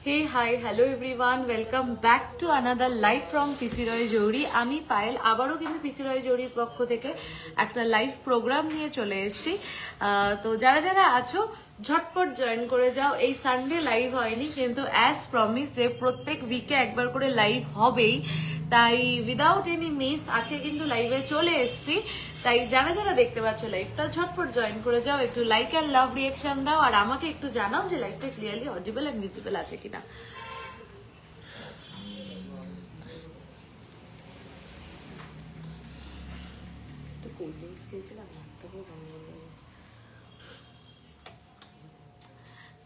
Hey, hi, hello everyone. Welcome back to another live from PC Roy Jowri. আমি পায়েল আবারও কিন্তু PC Roy Jowriর পক্ষ থেকে একটা লাইভ প্রোগ্রাম নিয়ে চলে এসেছি। তো যারা যারা আছো ঝটপট জয়েন করে যাও। এই সানডে লাইভ হয়নি, কিন্তু অ্যাজ প্রমিস যে প্রত্যেক উইকে একবার করে লাইভ হবেই, তাই উইদাউট এনি মিস আছে কিন্তু লাইভে চলে এসেছি। তাই যারা যারা দেখতে পাচ্ছ লাইভটা ঝটপট জয়েন করে যাও, একটু লাইক এন্ড লাভ রিঅ্যাকশন দাও, আর আমাকে একটু জানাও যে লাইভটা ক্লিয়ারলি অডিবল এন্ড ভিজিবল আছে কিনা।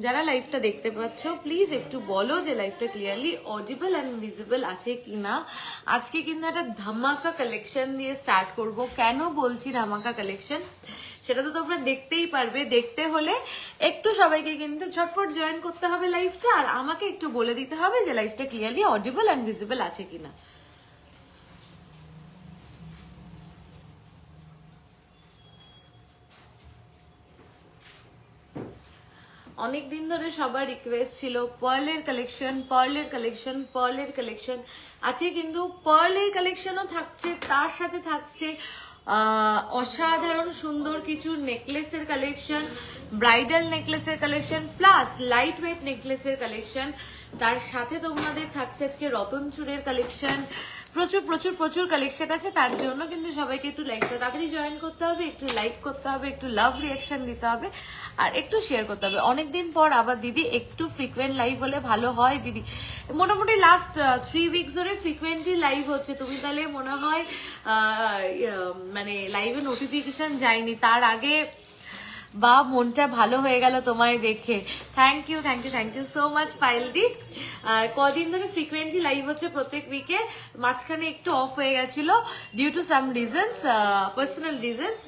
যারা লাইভটা দেখতে পাচ্ছ প্লিজ একটু বলো যে লাইভটা ক্লিয়ারলি অডিবল এন্ড ভিজিবল আছে কিনা। আজকে কিন্তু একটা ধামাকা কালেকশন দিয়ে স্টার্ট করব। কেন বলছি ধামাকা কালেকশন, সেটা তো তোমরা দেখতেই পারবে। দেখতে হলে একটু সবাইকে কিন্তু ঝটপট জয়েন করতে হবে লাইভটা, আর আমাকে একটু বলে দিতে হবে যে লাইভটা ক্লিয়ারলি অডিবল এন্ড ভিজিবল আছে কিনা। অনেকদিন ধরে সবার রিকোয়েস্ট ছিল পার্লের কালেকশন, পার্লের কালেকশন, পার্লের কালেকশন আছে, কিন্তু পার্লের কালেকশনও থাকছে, তার সাথে থাকছে অসাধারণ সুন্দর কিছু নেকলেসের কালেকশন, ব্রাইডাল নেকলেসের কালেকশন, প্লাস লাইট ওয়েট নেকলেসের কালেকশন। তার সাথে তোমাদের থাকছে আজকে রতন চূড়ের কালেকশন। প্রচুর প্রচুর প্রচুর কালেকশন আছে। তার জন্য কিন্তু সবাইকে একটু লাইকটা তাড়াতাড়ি জয়েন করতে হবে, একটু লাইক করতে হবে, একটু লাভ রিঅ্যাকশন দিতে হবে, আর একটু শেয়ার করতে হবে। অনেকদিন পর আবার দিদি একটু ফ্রিকোয়েন্ট লাইভ হলে ভালো হয় দিদি। মোটামুটি লাস্ট 3 উইকস ধরে ফ্রিকোয়েন্টলি লাইভ হচ্ছে। তুমি তাহলে মনে হয় মানে লাইভে নোটিফিকেশন যায়নি, তার আগে বা মনটা ভালো হয়ে গেল তোমায় দেখে। Thank you thank you thank you so much পায়েলদি। কদিন ধরে ফ্রিকোয়েন্টলি লাইভ হচ্ছে প্রত্যেক উইকে, মাঝখানে একটু অফ হয়ে গেছিল due to some reasons, personal reasons,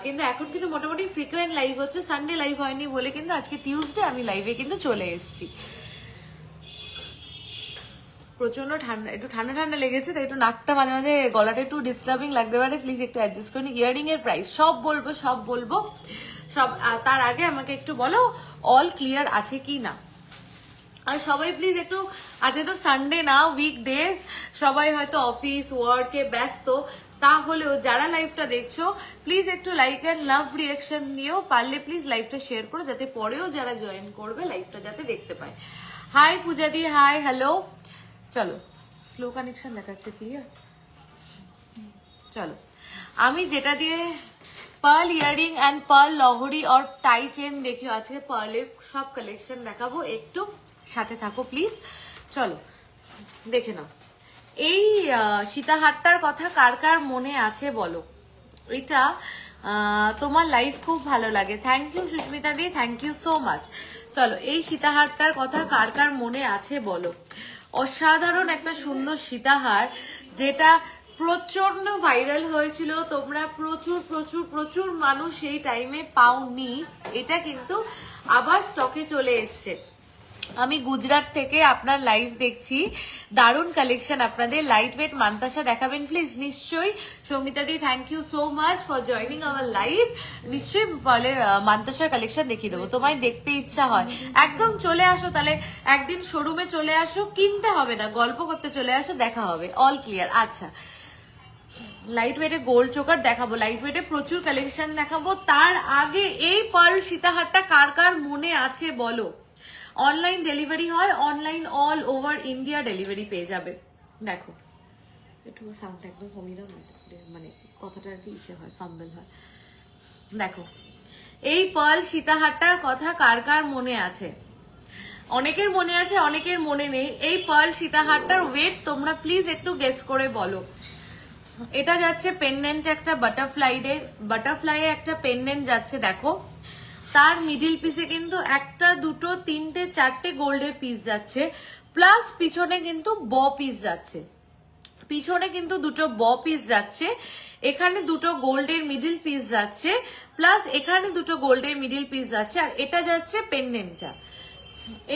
কিন্তু এখন কিন্তু মোটামুটি ফ্রিকোয়েন্ট লাইভ হচ্ছে। সানডে লাইভ হয়নি বলে কিন্তু আজকে টিউসডে আমি লাইভে কিন্তু চলে এসেছি। প্রচন্ড ঠান্ডা, একটু ঠান্ডা ঠান্ডা লেগেছে, তাই একটু নাকটা মাঝে মাঝে গলাটা একটু ডিস্টার্বিং লাগতে পারে, প্লিজ একটু অ্যাডজাস্ট করে নি। ইয়ারিং এর প্রাইস সব বলবো সব বলবো সব, তার আগে আমাকে একটু বলো অল ক্লিয়ার আছে কি না। আর সবাই প্লিজ একটু, আজকে তো সানডে না, উইকডেজ, সবাই হয়তো অফিস ওয়ার্কে ব্যস্ত, তাহলেও যারা লাইভটা দেখছো প্লিজ একটু লাইক এন্ড লাভ রিঅ্যাকশন নিও। পারলে প্লিজ লাইভটা শেয়ার করো, যাতে পরেও যারা জয়েন করবে লাইভটা যাতে দেখতে পায়। Hi Puja di, hi hello. চলো স্লো কানেকশন দেখাচ্ছে ক্লিয়ার। চলো আমি যেটা দিয়ে পার্ল ইয়ারিং অ্যান্ড পার্ল লহরি আর টাই চেন দেখিও, আজকে পার্লের সব কালেকশন দেখাবো, একটু সাথে থাকো প্লিজ। চলো দেখে নাও। এই সীতাহারটার কথা কার কার মনে আছে বলো। এটা তোমার লাইফ খুব ভালো লাগে। Thank you Susmita di, thank you so much. চলো এই সীতাহারটার কথা কার কার মনে আছে বলো। অসাধারণ একটা সুন্দর সীতাহার, যেটা প্রচন্ড ভাইরাল হয়েছিল। তোমরা প্রচুর প্রচুর প্রচুর মানুষ সেই টাইমে পাওনি, এটা কিন্তু আবার স্টকে চলে এসছে। আমি গুজরাট থেকে আপনার লাইভ দেখছি, দারুণ কালেকশন আপনাদের। লাইট ওয়েট মান্তাসা দেখাবেন প্লিজ। নিশ্চয়ই Sangeeta di, thank you so much for joining our live. নিশ্চয়ই পার্লের মান্তাসার কালেকশন দেখিয়ে দেবো, তোমায় দেখতে ইচ্ছা হয় একদম চলে আসো। তাহলে একদিন শোরুমে চলে আসো, কিনতে হবে না, গল্প করতে চলে আসো, দেখা হবে। All clear. আচ্ছা লাইট ওয়েটে গোল্ড চোকার দেখাবো, লাইট ওয়েটে প্রচুর কালেকশন দেখাবো। তার আগে এই পার্ল সীতাহারটা কার কার মনে আছে বলো। অনলাইন ডেলিভারি হয়, online all over India delivery পেয়ে যাবে। দেখো একটু সাউন্ডটা একদম কমিয়ে দাও না, মানে কথাটা আর কি ইসে হয়, ফাম্বল হয়। দেখো এই পার্ল সীতাহারটার কথা কার কার মনে আছে। অনেকের মনে আছে, অনেকের মনে নেই। এই পার্ল সীতাহারটার ওয়েট তোমরা প্লিজ একটু গেস করে বলো। এটা যাচ্ছে পেন্ডেন্ট একটা বাটারফ্লাই একটা পেন্ডেন্ট যাচ্ছে দেখো। তার মিডিল পিসে কিন্তু একটা দুটো তিনটে চারটে গোল্ডের পিস যাচ্ছে, প্লাস পিছনে কিন্তু ব পিস যাচ্ছে। পিছনে কিন্তু দুটো ব পিস যাচ্ছে, এখানে দুটো গোল্ডের মিডিল পিস যাচ্ছে, প্লাস এখানে দুটো গোল্ডের মিডিল পিস যাচ্ছে, আর এটা যাচ্ছে পেন্ডেন্টটা।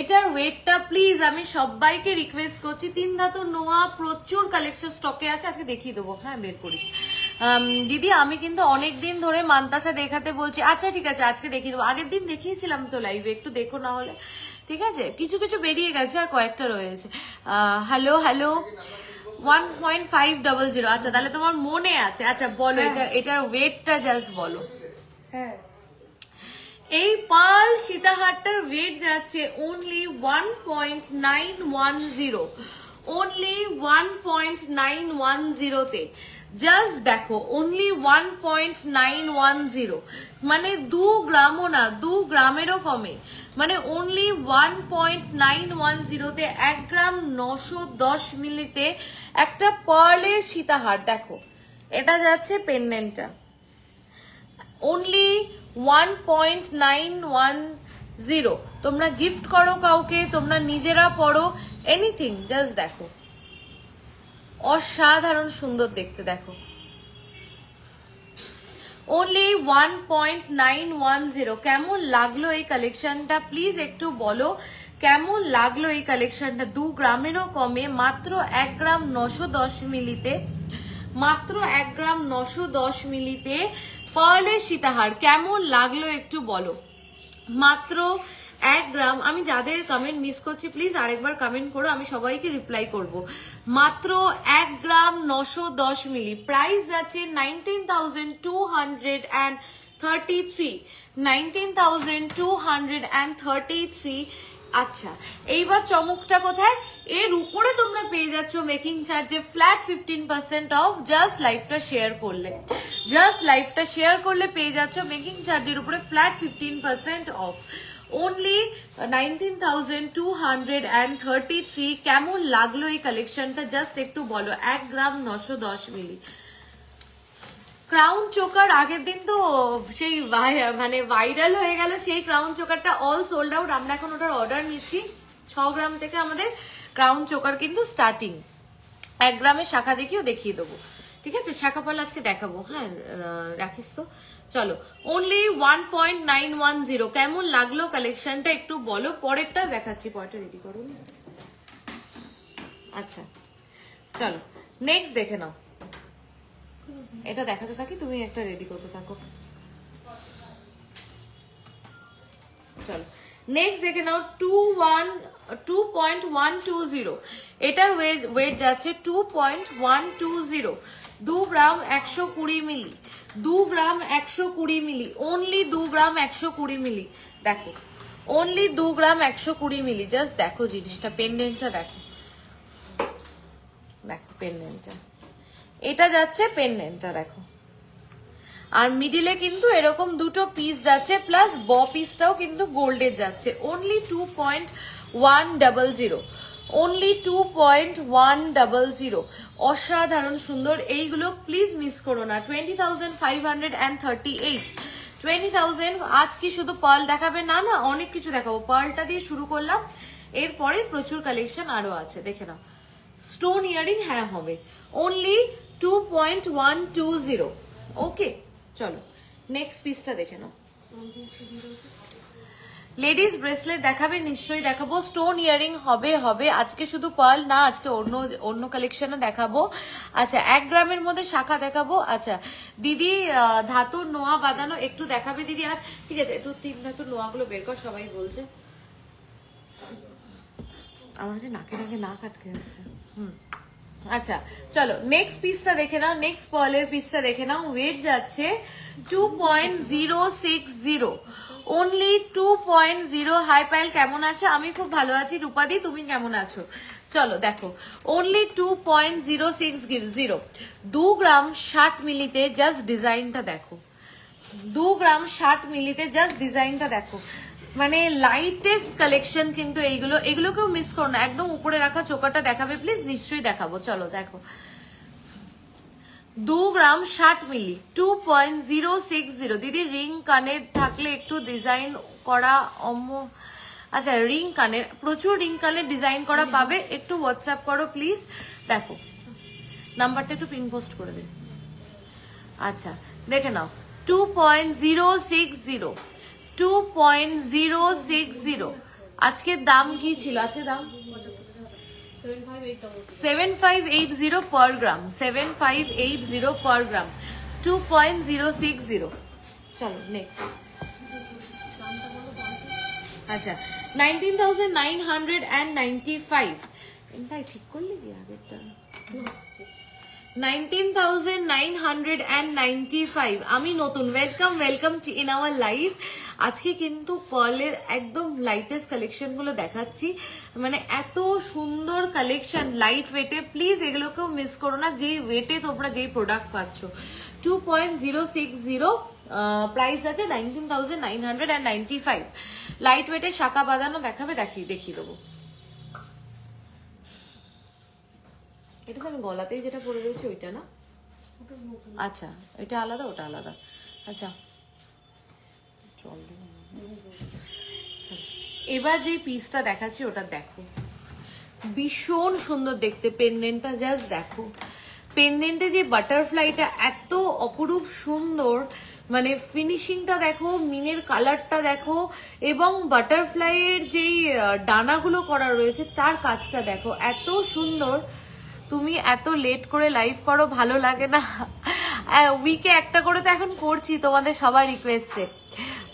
এটার ওয়েটটা প্লিজ আমি সবাইকে রিকোয়েস্ট করছি, 3 ধাতু নোয়া প্রচুর কালেকশন স্টকে আছে, আজকে দেখিয়ে দেবো। হ্যাঁ বের করিস দিদি, আমি কিন্তু অনেকদিন ধরে মান্তাসা দেখাতে বলছি। আচ্ছা ঠিক আছে আজকে দেখিয়ে দেবো, আগের দিন দেখিয়েছিলাম তো লাইভে, একটু দেখো না হলে। ঠিক আছে, কিছু কিছু বেরিয়ে গেছে আর কয়েকটা রয়েছে। Hello hello 1.500। আচ্ছা তাহলে তোমার মনে আছে। আচ্ছা বলো এটার ওয়েটটা জাস্ট বলো। হ্যাঁ, এই পাল সীতাহারটার ওয়েট যাচ্ছে অনলি 1.910, অনলি 1.910 তে। জাস্ট দেখো অনলি 1.910, মানে 2 গ্রামও না, 2 গ্রামেরও কমে, মানে অনলি 1.910 তে 1 গ্রাম 910 মিলিতে একটা পার্লের সীতাহার। দেখো এটা যাচ্ছে পেন্ডেন্টটা অনলি 1.910। তোমরা গিফট করো কাউকে, তোমরা নিজেরা পড়ো, এনিথিং, জাস্ট দেখো অসাধারণ সুন্দর দেখতে। দেখো অনলি 1.910। কেমন লাগলো এই কালেকশনটা প্লিজ একটু বলো, কেমন লাগলো এই কালেকশনটা? 2 গ্রামেরও কমে, মাত্র 1 গ্রাম 910 মিলিতে, মাত্র 1 গ্রাম 910 মিলিতে পার্লের সীতাহার। কেমন লাগলো একটু বলো, মাত্র 1 গ্রাম। আমি যাদের কমেন্ট মিস করছি প্লিজ আরেকবার কমেন্ট করো, আমি সবাইকে রিপ্লাই করব। মাত্র 1 গ্রাম 910 মিলি, প্রাইস যাচ্ছে 19,233, 19,233। আচ্ছা এইবার চমকটা কোথায়? এর উপরে তোমরা পেয়ে যাচ্ছ মেকিং চার্জে ফ্ল্যাট 15% অফ। জাস্ট লাইভটা শেয়ার করলে, জাস্ট লাইভটা শেয়ার করলে পেয়ে যাচ্ছ মেকিং চার্জের উপরে ফ্ল্যাট 15% অফ, অনলি 19,233। কেমন লাগলো এই কালেকশনটা জাস্ট একটু বলো। 1 গ্রাম 910 মিলি। ক্রাউন চোকার আগের দিন তো সেই মানে ভাইরাল হয়ে গেল, সেই ক্রাউন চোকারটা অল সোল্ড আউট। আমরা এখন ওটার অর্ডার নিচ্ছি। 6 গ্রাম থেকে আমাদের ক্রাউন চোকার কিন্তু স্টার্টিং। 1 গ্রামের শাখা দেখিও দেখিয়ে দেবো, ঠিক আছে? শাখা পাল আজকে দেখাবো। হ্যাঁ রাখিস তো। চলো অনলি 1.910। কেমন লাগলো কালেকশনটা একটু বলো। পরেরটা দেখাচ্ছি, পরেরটা রেডি করো। আচ্ছা চলো নেক্সট দেখে নাও। এটা দেখাতে থাকি, তুমি একটা রেডি করতে থাকো। চলো নেক্সট দেখে নাও। 2.120। এটার ওয়েট যাচ্ছে 2.120, 2 গ্রাম 120 মিলি, 2 গ্রাম 120 মিলি, অনলি 2 গ্রাম 120 মিলি। দেখো অনলি 2 গ্রাম 120 মিলি। জাস্ট দেখো জিনিসটা, পেন্ডেন্টটা দেখো, দেখো পেন্ডেন্টটা, এটা যাচ্ছে পেন্ডেন্টটা দেখো। আর মিডিলে কিন্তু এরকম দুটো পিস যাচ্ছে, প্লাস ব পিসটাও কিন্তু গোল্ডের যাচ্ছে। Only 2.100, only 2.100। অসাধারণ সুন্দর এইগুলো, প্লিজ মিস করো না। 20,538, 20,000। আজ কি শুধু পার্ল দেখাবে? না না, অনেক কিছু দেখাবো। পার্লটা দিয়ে শুরু করলাম, এরপরে প্রচুর কালেকশন আরো আছে, দেখে নাও। স্টোন ইয়ারিং হ্যাঁ হবে, অনলি 2.120। ওকে চলো নেক্সট পিসটা দেখে নাও। লেডিস ব্রেসলেট দেখাবে? নিশ্চয়ই দেখাবো। স্টোন ইয়ারিং হবে হবে, আজকে শুধু পার্ল না, আজকে অন্য কালেকশনও দেখাবো। আচ্ছা 1 গ্রামের মধ্যে শাখা দেখাবো। আচ্ছা দিদি ধাতুর নোয়া বাঁধানো একটু দেখাবে দিদি আজ? ঠিক আছে, একটু 3 ধাতুর নোয়াগুলো বের কর, সবাই বলছে। আমার যে নাকে নাকে নাক আটকে আসছে। আচ্ছা চলো নেক্সট পিসটা দেখে নাও, নেক্সট পার্লের পিসটা দেখে নাও। ওয়েট যাচ্ছে 2.060, অনলি 2.0। হাই পায়েল কেমন আছো? আমি খুব ভালো আছি। রূপাদি তুমি কেমন আছো? চলো দেখো অনলি 2.060, 2 গ্রাম 60 মিলিতে। জাস্ট ডিজাইনটা দেখো, 2 গ্রাম 60 মিলিতে। জাস্ট ডিজাইনটা দেখো, মানে লাইটেস্ট কালেকশন কিন্তু এইগুলো, এগুলোকেও মিস করো না। একদম উপরে রাখা চোকাটা দেখাবে প্লিজ? নিশ্চয়ই দেখাবো। চলো দেখো 2 গ্রাম 60 মিলি, 2.060। দিদি রিং কানের থাকলে একটু ডিজাইন করা আচ্ছা রিং কানের, প্রচুর রিং কানের ডিজাইন করা পাবে, একটু হোয়াটসঅ্যাপ করো প্লিজ। দেখো নাম্বারটা একটু পিন পোস্ট করে দিন। আচ্ছা দেখে নাও 2.060, 2.060। আজকের দাম কি ছিল? আজকের দাম 7580 পার গ্রাম, 7580 পার গ্রাম, 2.060। চলো নেক্সট। আচ্ছা 19,995 তাই ঠিক করলি কি আগেরটা 19,995 আমি নতুন ওয়েলকাম ইন আওয়ার লাইফ। আজকে কিন্তু পার্লের একদম লাইটেস্ট কালেকশন গুলো দেখাচ্ছি, মানে এত সুন্দর কালেকশন লাইট ওয়েটে, প্লিজ এগুলোকেও মিস করো না। যেই ওয়েটে তোমরা যেই প্রোডাক্ট পাচ্ছ 2.060 প্রাইস আছে 19,995। লাইট ওয়েটে শাখা বাঁধানো দেখাবে, দেখিয়ে দেবো। এটা তো আমি গলাতেই যেটা পরে রয়েছে ওইটা না, আচ্ছা এটা আলাদা ওটা আলাদা। আচ্ছা চল এবার যে পিসটা দেখাচ্ছি ওটা দেখো, ভীষণ সুন্দর দেখতে। পেন্ডেন্টটা জাস্ট দেখো, পেন্ডেন্টে যে বাটারফ্লাইটা এত অপরূপ সুন্দর, মানে ফিনিশিংটা দেখো, মিনের কালারটা দেখো, এবং বাটারফ্লাইয়ের যেই ডানাগুলো করা রয়েছে তার কাজটা দেখো, এত সুন্দর। তুমি এত লেট করে লাইভ করো, ভালো লাগে না? উইকে একটা করে তো এখন করছি তোমাদের সবার রিকোয়েস্টে।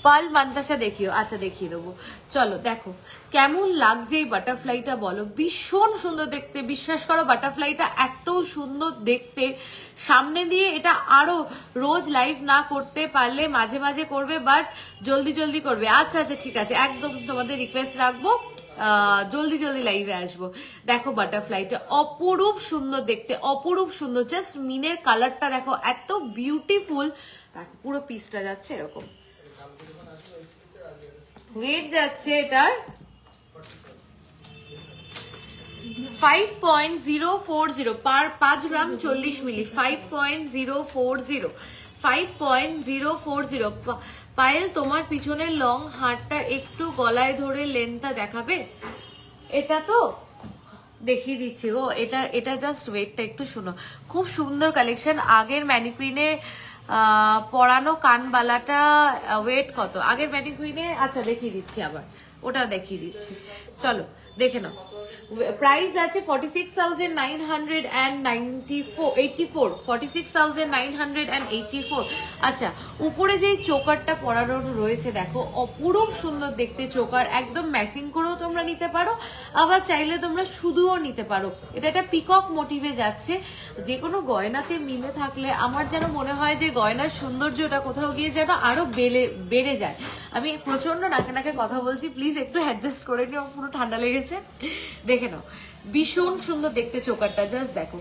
পাল মান্তাসা দেখিও, আচ্ছা দেখিয়ে দেবো। চলো দেখো কেমন লাগছে এই বাটারফ্লাইটা, বলো। ভীষণ সুন্দর দেখতে, বিশ্বাস করো বাটারফ্লাইটা এত সুন্দর দেখতে। সামনে দিয়ে এটা আরো রোজ লাইভ না করতে পারলে মাঝে মাঝে করবে, বাট জলদি করবে। আচ্ছা ঠিক আছে, একদম তোমাদের রিকোয়েস্ট রাখবো, জলদি লাইভে আসবো। দেখো বাটারফ্লাইটা অপরূপ সুন্দর দেখতে, অপরূপ সুন্দর। জাস্ট মিনের কালারটা দেখো, এত বিউটিফুল। দেখো পুরো পিসটা যাচ্ছে এরকম, ওয়েট যাচ্ছে এটার 5.040 পার 5 গ্রাম 40 মিলি। 5.040 পায়েল তোমার পিছনের লং হারটা একটু গলায় ধরে লেন্থটা দেখাবে। এটা তো দেখিয়ে দিচ্ছি গো, এটা জাস্ট ওয়েটটা একটু শোনো। খুব সুন্দর কালেকশন। আগের ম্যানিকুইনে পরানো কানবালাটা ওয়েট কত আগের ম্যানিকুইনে? আচ্ছা দেখিয়ে দিচ্ছি, আবার ওটা দেখিয়ে দিচ্ছি, চলো দেখে নাও। প্রাইস আছে 46,984 46,984। আচ্ছা উপরে যে চোকারটা পরানো রয়েছে দেখো, অপরূপ সুন্দর দেখতে চোকার, একদম ম্যাচিং করেও তোমরা নিতে পারো, আবার চাইলে তোমরা শুধুও নিতে পারো। এটা একটা পিকক মোটিভে যাচ্ছে। যে কোনো গয়নাতে মিলে থাকলে আমার যেন মনে হয় যে গয়নার সৌন্দর্যটা কোথাও গিয়ে যেন আরো বেড়ে যায়। আমি প্রচন্ড নাকে কথা বলছি, প্লিজ একটু অ্যাডজাস্ট করে নিও, পুরো ঠান্ডা লেগেছে। দেখে নাও ভীষণ সুন্দর দেখতে চোকারটা, জাস্ট দেখো।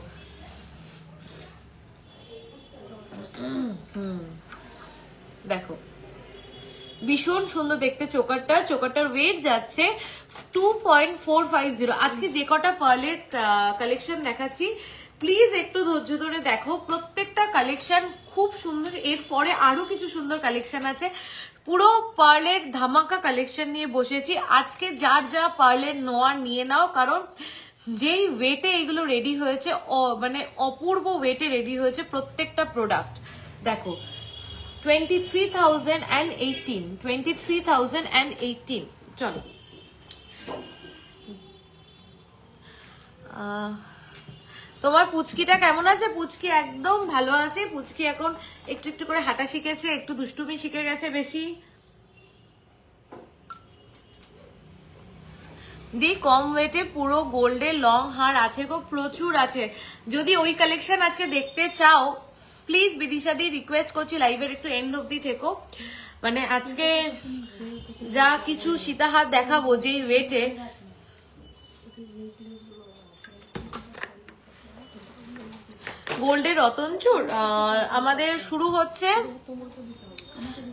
দেখো ভীষণ সুন্দর দেখতে চোকারটার ওয়েট যাচ্ছে 2.450। আজকে যে কটা পার্লের কালেকশন দেখাচ্ছি প্লিজ একটু ধৈর্য ধরে দেখো, প্রত্যেকটা কালেকশন খুব সুন্দর। এরপরে আরো কিছু সুন্দর কালেকশন আছে, পুরো পার্লের ধামাকা কালেকশন নিয়ে বসেছি আজকে। যার যা পার্লের নোয়া নিয়ে নাও, কারণ যেই ওয়েটে এগুলো রেডি হয়েছে, মানে অপূর্ব ওয়েটে রেডি হয়েছে প্রত্যেকটা প্রোডাক্ট। দেখো 23,018 চলো। তোমার পুচকিটা কেমন আছে? পুচকি একদম ভালো আছে। পুচকি এখন একটু করে হাঁটা শিখেছে, একটু দুষ্টুমি শিখে গেছে বেশি। দি কম ওয়েটে পুরো গোল্ডের লং হার আছে গো, প্রচুর আছে। যদি ওই কালেকশন আজকে দেখতে চাও প্লিজ বিদিশা দি রিকোয়েস্ট করছি লাইভের একটু এন্ড অব্দি থেকো। মানে আজকে যা কিছু সীতাহার দেখাবো যেই ওয়েটে, গোল্ডের রতনচুর আমাদের শুরু হচ্ছে,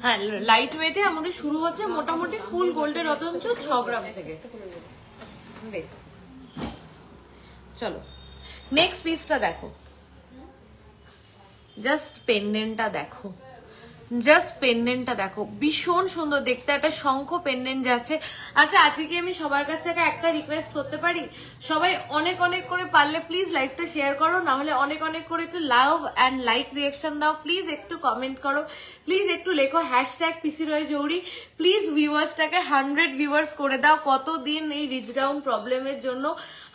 হ্যাঁ লাইট ওয়েটে আমাদের শুরু হচ্ছে মোটামুটি ফুল গোল্ডের রতনচুর 6 গ্রাম থেকে। চলো নেক্সট পিসটা দেখো, জাস্ট পেন্ডেন্টটা দেখো, ভীষণ সুন্দর দেখতে। একটা শঙ্খ পেন্ডেন্ট যাচ্ছে। আচ্ছা আজকে কি আমি সবার কাছ থেকে একটা রিকোয়েস্ট করতে পারি? সবাই অনেক করে পারলে প্লিজ লাইভটা শেয়ার করো, না হলে অনেক করে একটু লাভ অ্যান্ড লাইক রিয়াকশন দাও, প্লিজ একটু কমেন্ট করো, প্লিজ একটু লেখো #পিসিরয়জৌরি। প্লিজ ভিউয়ার্সটাকে 100 ভিউয়ার্স করে দাও। কতদিন এই রিচ ডাউন প্রবলেমের জন্য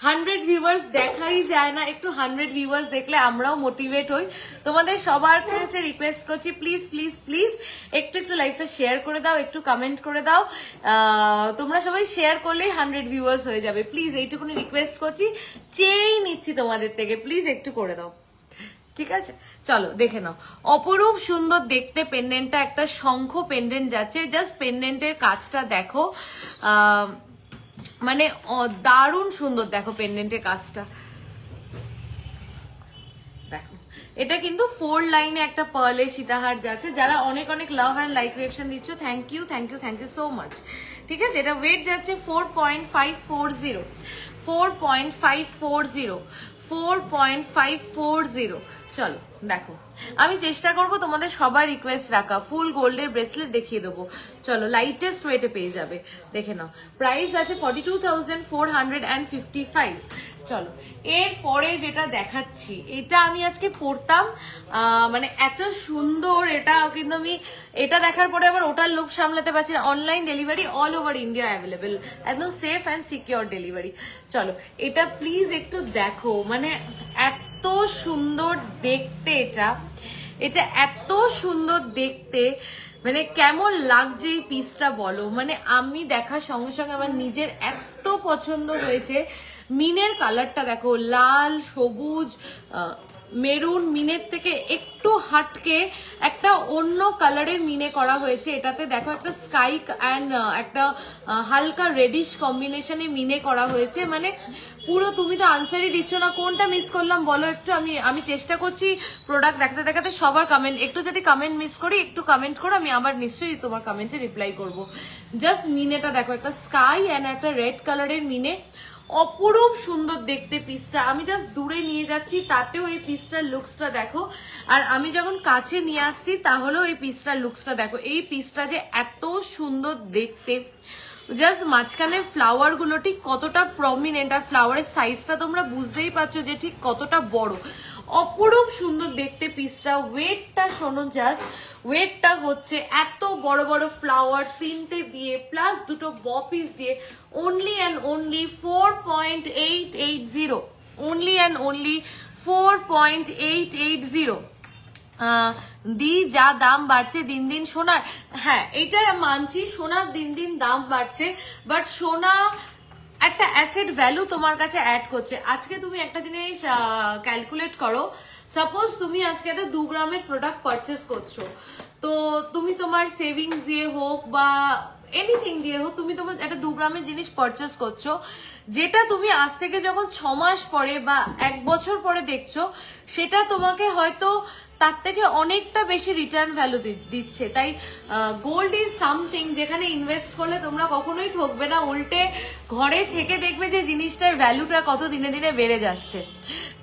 100 ভিউয়ার্স দেখাই যায় না, একটু 100 ভিউয়ার্স দেখলে আমরাও মোটিভেট হই। তোমাদের সবার কাছে রিকোয়েস্ট করছি প্লিজ প্লিজ একটু একটু লাইভটা শেয়ার করে দাও, একটু কমেন্ট করে দাও। তোমরা সবাই শেয়ার করলেই 100 ভিউয়ার্স হয়ে যাবে। প্লিজ এইটুকুনি রিকোয়েস্ট করছি, চেয়েই নিচ্ছি তোমাদের থেকে, প্লিজ একটু করে দাও, ঠিক আছে? চলো দেখে নাও, অপরূপ সুন্দর দেখতে পেন্ডেন্টটা, একটা শঙ্খ পেন্ডেন্ট যাচ্ছে। জাস্ট পেন্ডেন্টের কাজটা দেখো, মানে দারুণ সুন্দর। দেখো পেন্ডেন্টের কাজটা দেখো, এটা কিন্তু 4 লাইনে একটা পার্লের সীতাহার যাচ্ছে। যারা অনেক অনেক লাভ অ্যান্ড লাইক রিঅ্যাকশন দিচ্ছ, thank you thank you thank you so much. ঠিক আছে, এটা ওয়েট যাচ্ছে 4.540, 4.540, 4.540। চলো দেখো, আমি চেষ্টা করব তোমাদের সবার রিকোয়েস্ট রাখা, ফুল গোল্ডের ব্রেসলেট দেখিয়ে দেবো। চলো লাইটেস্ট ওয়েটে পেয়ে যাবে, দেখে নাও। প্রাইস আছে 42,455। চলো এরপরে যেটা দেখাচ্ছি, এটা আমি আজকে পরতাম, মানে এত সুন্দর এটা, কিন্তু আমি এটা দেখার পরে আবার ওটার লুক সামলাতে পারছি না। Online delivery all over India available, একদম সেফ অ্যান্ড সিকিউর ডেলিভারি। চলো এটা প্লিজ একটু দেখো, মানে এত সুন্দর দেখতে, এটা এত সুন্দর দেখতে, মানে কেমন লাগছে এই পিসটা বলো। মানে আমি দেখার সঙ্গে সঙ্গে আমার নিজের এত পছন্দ হয়েছে। মিনের কালারটা দেখো, লাল সবুজ মেরুন, মিনের থেকে একটু হাটকে একটা অন্য কালারের মিনে করা হয়েছে। এটাতে দেখো একটা স্কাই অ্যান্ড একটা হালকা রেডিশ কম্বিনেশনে মিনে করা হয়েছে। মানে পুরো, তুমি তো আনসারই দিচ্ছ না, কোনটা মিস করলাম বলো একটু। আমি চেষ্টা করছি প্রোডাক্ট দেখাতে দেখাতে সবার কমেন্ট, একটু যদি কমেন্ট মিস করি একটু কমেন্ট করো, আমি আবার নিশ্চয়ই তোমার কমেন্টে রিপ্লাই করব। জাস্ট মিনেটা দেখো, একটা স্কাই অ্যান্ড একটা রেড কালারের মিনে, অপরূপ সুন্দর দেখতে পিসটা। আমি জাস্ট দূরে নিয়ে যাচ্ছি, তাতেও এই পিসটার লুকসটা দেখো, আর আমি যখন কাছে নিয়ে আসছি তাহলেও এই পিসটার লুকসটা দেখো। এই পিসটা যে এত সুন্দর দেখতে, জাস্ট মাঝখানে ফ্লাওয়ার গুলো ঠিক কতটা প্রমিনেন্ট, আর ফ্লাওয়ারের সাইজটা তোমরা বুঝতেই পারছো যে ঠিক কতটা বড়। অপরূপ সুন্দর দেখতে পিসটা। ওয়েটটা শোনো, জাস্ট ওয়েটটা হচ্ছে এত বড় বড় ফ্লাওয়ার 3টে দিয়ে প্লাস 2টো বপিস দিয়ে only and only 4.880, only and only 4.880। দি যা দাম বাড়ছে দিন দিন সোনার, হ্যাঁ এটা মানছি, সোনার দিন দিন দাম বাড়ছে, বাট সোনা একটা অ্যাসেট ভ্যালু তোমার কাছে অ্যাড করছে। আজকে তুমি একটা জিনিস ক্যালকুলেট করো, সাপোজ তুমি আজকে একটা 2 গ্রামের প্রোডাক্ট পারচেস করছো, তো তুমি তোমার সেভিংস দিয়ে হোক বা এনিথিং দিয়ে হোক, তুমি তোমার একটা 2 গ্রামের জিনিস পারচেস করছো, যেটা তুমি আজ থেকে যখন 6 মাস পরে বা 1 বছর পরে দেখছো, সেটা তোমাকে হয়তো তার থেকে অনেকটা বেশি রিটার্ন ভ্যালু দিচ্ছে। তাই গোল্ড ইজ সামথিং যেখানে ইনভেস্ট করলে তোমরা কখনোই ঠকবে না, উল্টে ঘরে থেকে দেখবে যে জিনিসটার ভ্যালুটা কত দিনে দিনে বেড়ে যাচ্ছে।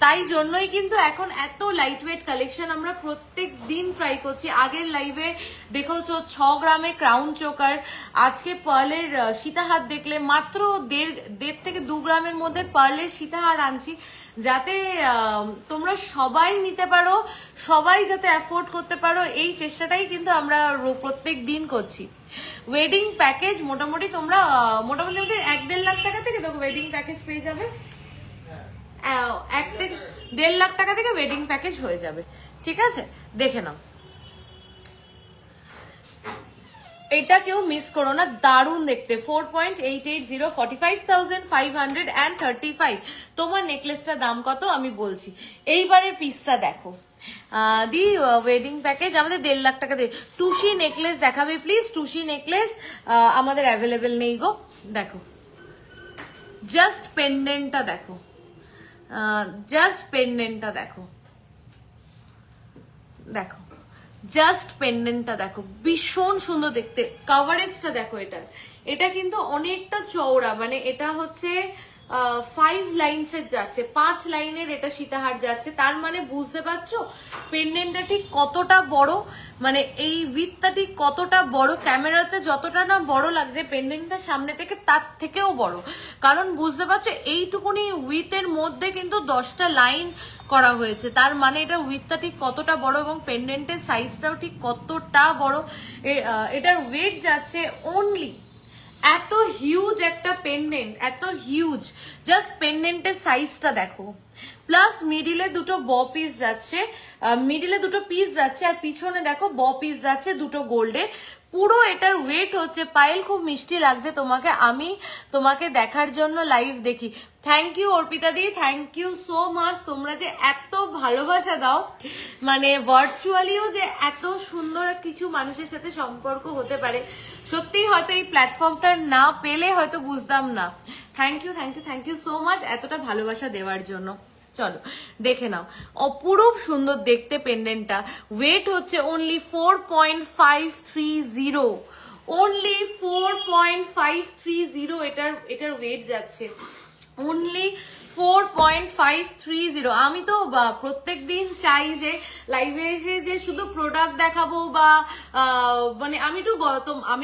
তাই জন্যই কিন্তু এখন এত লাইট ওয়েট কালেকশন আমরা প্রত্যেক দিন ট্রাই করছি। আগের লাইভে দেখেছো 6 গ্রামে ক্রাউন চোকার, আজকে পার্লের সীতাহার দেখলে মাত্র 1.5 থেকে 2 গ্রামের মধ্যে পার্লের সীতাহার আনছি, যাতে তোমরা সবাই নিতে পারো, সবাই যাতে অ্যাফোর্ড করতে পারো, এই চেষ্টাটাই কিন্তু আমরা প্রত্যেক দিন করছি। ওয়েডিং প্যাকেজ মোটামুটি তোমরা মোটামুটি 1-1.5 লাখ টাকা থেকে দেখো ওয়েডিং প্যাকেজ পেয়ে যাবে, 1 থেকে 1.5 লাখ টাকা থেকে ওয়েডিং প্যাকেজ হয়ে যাবে। ঠিক আছে, দেখে নাও, এটা কেউ মিস করো না, দারুণ দেখতে। 4.880, 45,535। তোমার নেকলেসটার দাম কত আমি বলছি। এইবারের পিসটা দেখো, দি ওয়েডিং প্যাকেজ আমাদের 1.5 লাখ টাকা দিয়ে। টুসি নেকলেস দেখাবে প্লিজ, টুসি নেকলেস আমাদের অ্যাভেলেবেল নেই গো। দেখো জাস্ট পেন্ডেন্টটা দেখো, জাস্ট পেন্ডেন্টটা দেখো, দেখো জাস্ট পেন্ডেন্টটা দেখো, ভীষণ সুন্দর দেখতে। কভারেজটা দেখো, এটা কিন্তু অনেকটা চওড়া, মানে এটা হচ্ছে 5 লাইনসের যাচ্ছে, 5 লাইনের এটা সীতাহার যাচ্ছে। তার মানে বুঝতে পারছো পেন্ডেন্টটা ঠিক কতটা বড়, মানে এই উইথটা ঠিক কতটা বড়। ক্যামেরাতে যতটা না বড় লাগছে, পেন্ডেন্টটা সামনে থেকে তার থেকেও বড়। কারণ বুঝতে পারছো এইটুকুনি উইথের মধ্যে কিন্তু 10টা লাইন করা হয়েছে, তার মানে এটা উইথটা ঠিক কতটা বড় এবং পেন্ডেন্টের সাইজটাও ঠিক কতটা বড়। এটার ওয়েট যাচ্ছে অনলি এত হিউজ একটা পেন্ডেন্ট, এত হিউজ, জাস্ট পেন্ডেন্টের সাইজটা দেখো। প্লাস মিডিলে দুটো ব পিস যাচ্ছে, মিডিলে দুটো পিস যাচ্ছে, আর পিছনে দেখো ব পিস যাচ্ছে দুটো গোল্ডের। পুরো এটার ওয়েট হচ্ছে, পায়েল খুব মিষ্টি লাগছে তোমাকে, আমি তোমাকে দেখার জন্য লাইভ দেখি। Thank you Arpita di, thank you so much. তোমরা যে এত ভালোবাসা দাও, মানে ভার্চুয়ালিও যে এত সুন্দর কিছু মানুষের সাথে সম্পর্ক হতে পারে, সত্যিই হয়তো এই প্ল্যাটফর্মটা না পেলে হয়তো বুঝতাম না। Thank you thank you thank you so much এতটা ভালোবাসা দেওয়ার জন্য। চলো দেখে নাও, অপরূপ সুন্দর দেখতে পেন্ডেন্টটা। ওয়েট হচ্ছে অনলি 4.530, অনলি 4.530 এটার ওয়েট যাচ্ছে, অনলি 4.530। আমি তো প্রত্যেক দিন চাই যে লাইভে এসে যে শুধু প্রোডাক্ট দেখাবো বা মানে আমি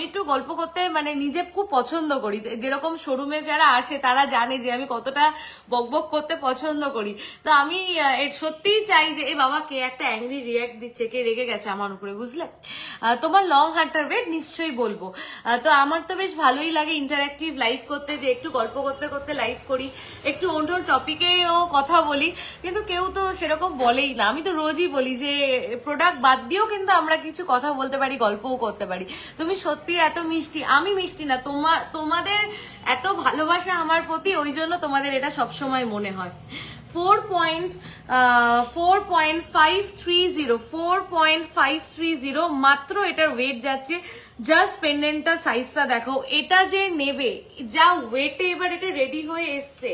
একটু গল্প করতে মানে নিজে খুব পছন্দ করি। যেরকম শোরুমে যারা আসে তারা জানে যে আমি কতটা বকবক করতে পছন্দ করি। তো আমি সত্যিই চাই যে এ বাবা কে একটা অ্যাংরি রিয়াক্ট দিচ্ছে, কে রেগে গেছে আমার উপরে, বুঝলে? তোমার লং হারটার ওয়েট নিশ্চয়ই বলবো। তো আমার তো বেশ ভালোই লাগে ইন্টারঅ্যাক্টিভ লাইভ করতে, যে একটু গল্প করতে করতে লাইভ করি, একটু অন্য টপিকেও কথা বলি, কিন্তু কেউ তো সেরকম বলেই না। আমি তো রোজই বলি যে প্রোডাক্ট বাদ দিয়েও কিন্তু আমরা কিছু কথা বলতে পারি, গল্পও করতে পারি। তুমি সত্যি এত মিষ্টি, আমি মিষ্টি না, তোমাদের এত ভালোবাসা আমার প্রতি, ওই জন্য তোমাদের এটা সবসময় মনে হয়। 4.530 মাত্র এটার ওয়েট যাচ্ছে। জাস্ট পেন্ডেন্টটা সাইজটা দেখো, এটা যে নেবে যা ওয়েটে এবার এটা রেডি হয়ে এসছে,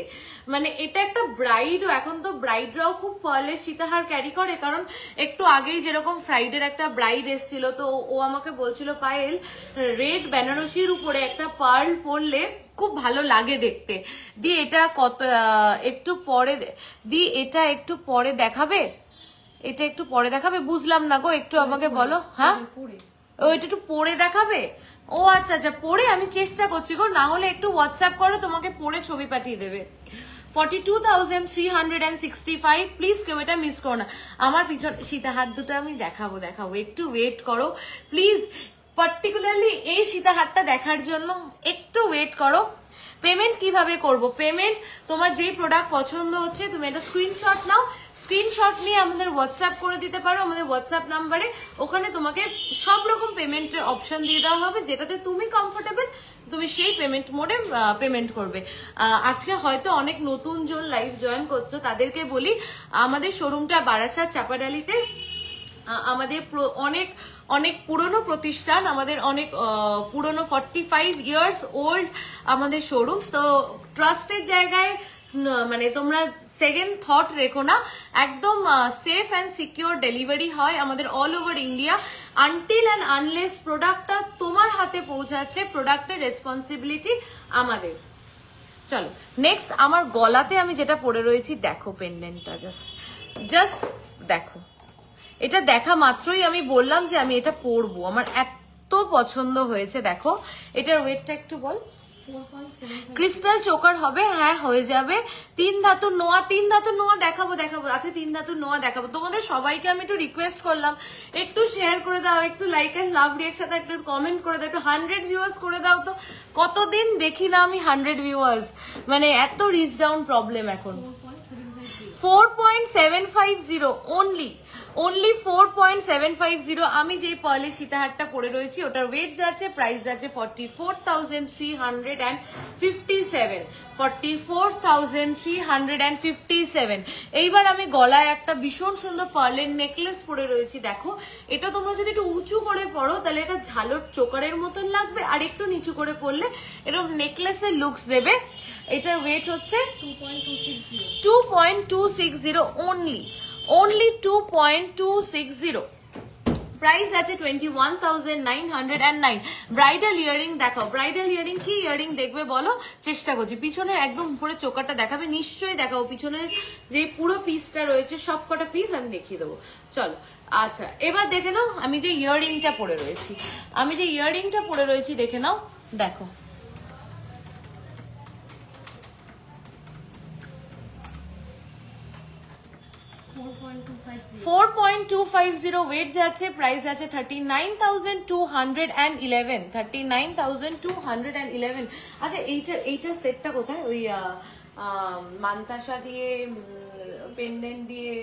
মানে এটা একটা ব্রাইডও, এখন তো ব্রাইডরাও খুব পার্লের সীতাহার ক্যারি করে, কারণ একটু আগেই যেরকম ফ্রাইডের একটা ব্রাইড এসছিল, তো ও আমাকে বলছিল পায়েল রেড বেনারসির উপরে একটা পার্ল পরলে খুব ভালো লাগে দেখতে, দি এটা কত একটু পরে দি এটা একটু পরে দেখাবে, এটা একটু পরে দেখাবে, বুঝলাম না গো, একটু আমাকে বলো। হ্যাঁ ও এটা একটু পরে দেখাবে, ও আচ্ছা আচ্ছা পরে আমি চেষ্টা করছি গো, না হলে একটু হোয়াটসঅ্যাপ করো, তোমাকে পরে ছবি পাঠিয়ে দেবে। 42,365, প্লিজ কেউ এটা মিস করো না। আমার পিছন সীতাহার দুটো আমি দেখাবো, একটু ওয়েট করো প্লিজ, পার্টিকুলারলি এই সীতাহারটা দেখার জন্য একটু ওয়েট করো। পেমেন্ট কিভাবে করব? পেমেন্ট তোমার যেই প্রোডাক্ট পছন্দ হচ্ছে তুমি এটা স্ক্রিনশট নাও, স্ক্রিনশট নিয়ে আমাদের হোয়াটসঅ্যাপ করে দিতে পারো আমাদের হোয়াটসঅ্যাপ নাম্বারে। ওখানে তোমাকে সব রকম পেমেন্টের অপশন দিয়ে দেওয়া হবে, যেটাতে তুমি কমফোর্টেবল তুমি সেই পেমেন্ট মোডে পেমেন্ট করবে। আজকে হয়তো অনেক নতুন জন লাইভ জয়েন করছো, তাদেরকে বলি আমাদের শোরুমটা বারাসাত চাপাডালিতে, আমাদের অনেক অনেক পুরনো প্রতিষ্ঠান, আমাদের অনেক পুরনো 45 ইয়ার্স ওল্ড আমাদের শোরুম। তো ট্রাস্টের জায়গায় মানে তোমরা সেকেন্ড থট রেখো না, একদম সেফ অ্যান্ড সিকিউর ডেলিভারি হয় আমাদের all over India. Until and unless প্রোডাক্টটা তোমার হাতে পৌঁছাচ্ছে, প্রোডাক্টের রেসপন্সিবিলিটি আমাদের। চলো নেক্সট, আমার গলাতে আমি যেটা পরে রয়েছি দেখো, পেন্ডেন্টটা জাস্ট দেখো, এটা দেখা মাত্রই আমি বললাম যে আমি এটা পরবো, আমার এত পছন্দ হয়েছে। দেখো এটার ওয়েটটা একটু বল। ক্রিস্টাল চোকার হবে, হ্যাঁ হয়ে যাবে। 3 ধাতুর নোয়া, 3 ধাতুর নোয়া দেখাবো আচ্ছা 3 ধাতুর নোয়া দেখাবো। তোমাদের সবাইকে আমি একটু রিকোয়েস্ট করলাম, একটু শেয়ার করে দাও, একটু লাইক এন্ড লাভ রিঅ্যাক্ট সাথে একটু কমেন্ট করে দাও, একটু 100 ভিউয়ার্স করে দাও। তো কতদিন দেখি না আমি 100 ভিউয়ার্স, মানে এত রিচ ডাউন প্রবলেম এখন। 4.750 only 4.750। আমি যে পার্লের সীতাহারটা পরে রয়েছি ওটার ওয়েট যাচ্ছে, প্রাইস যাচ্ছে 44,357, 44,357। এইবার আমি গলায় একটা ভীষণ সুন্দর পার্লের নেকলেস পরে রয়েছি, দেখো এটা তোমরা যদি একটু উঁচু করে পরো তাহলে এটা ঝালর চোকারের মতন লাগবে, আর একটু নিচু করে পরলে এরকম নেকলেসের লুকস দেবে। এটার ওয়েট হচ্ছে 2.260 only 2.260। প্রাইস আছে 21,909। ব্রাইডাল ইয়ারিং দেখাও, ব্রাইডাল ইয়ারিং কি ইয়ারিং দেখবে বলো, চেষ্টা করছি। পিছনের একদম উপরে চোকারটা দেখাবে, নিশ্চয়ই দেখাবো। পিছনের যে পুরো পিসটা রয়েছে সব কটা পিস আমি দেখিয়ে দেবো। চলো আচ্ছা এবার দেখে নাও আমি যে ইয়ারিংটা পরে রয়েছি, দেখে নাও, দেখো 4.250 ওয়েট যাচ্ছে, প্রাইস আছে 39,211, 39,211। আচ্ছা এইটার সেটটা কোথায়? ওই মান্তাসা দিয়ে পেন্ডেন্ট দিয়ে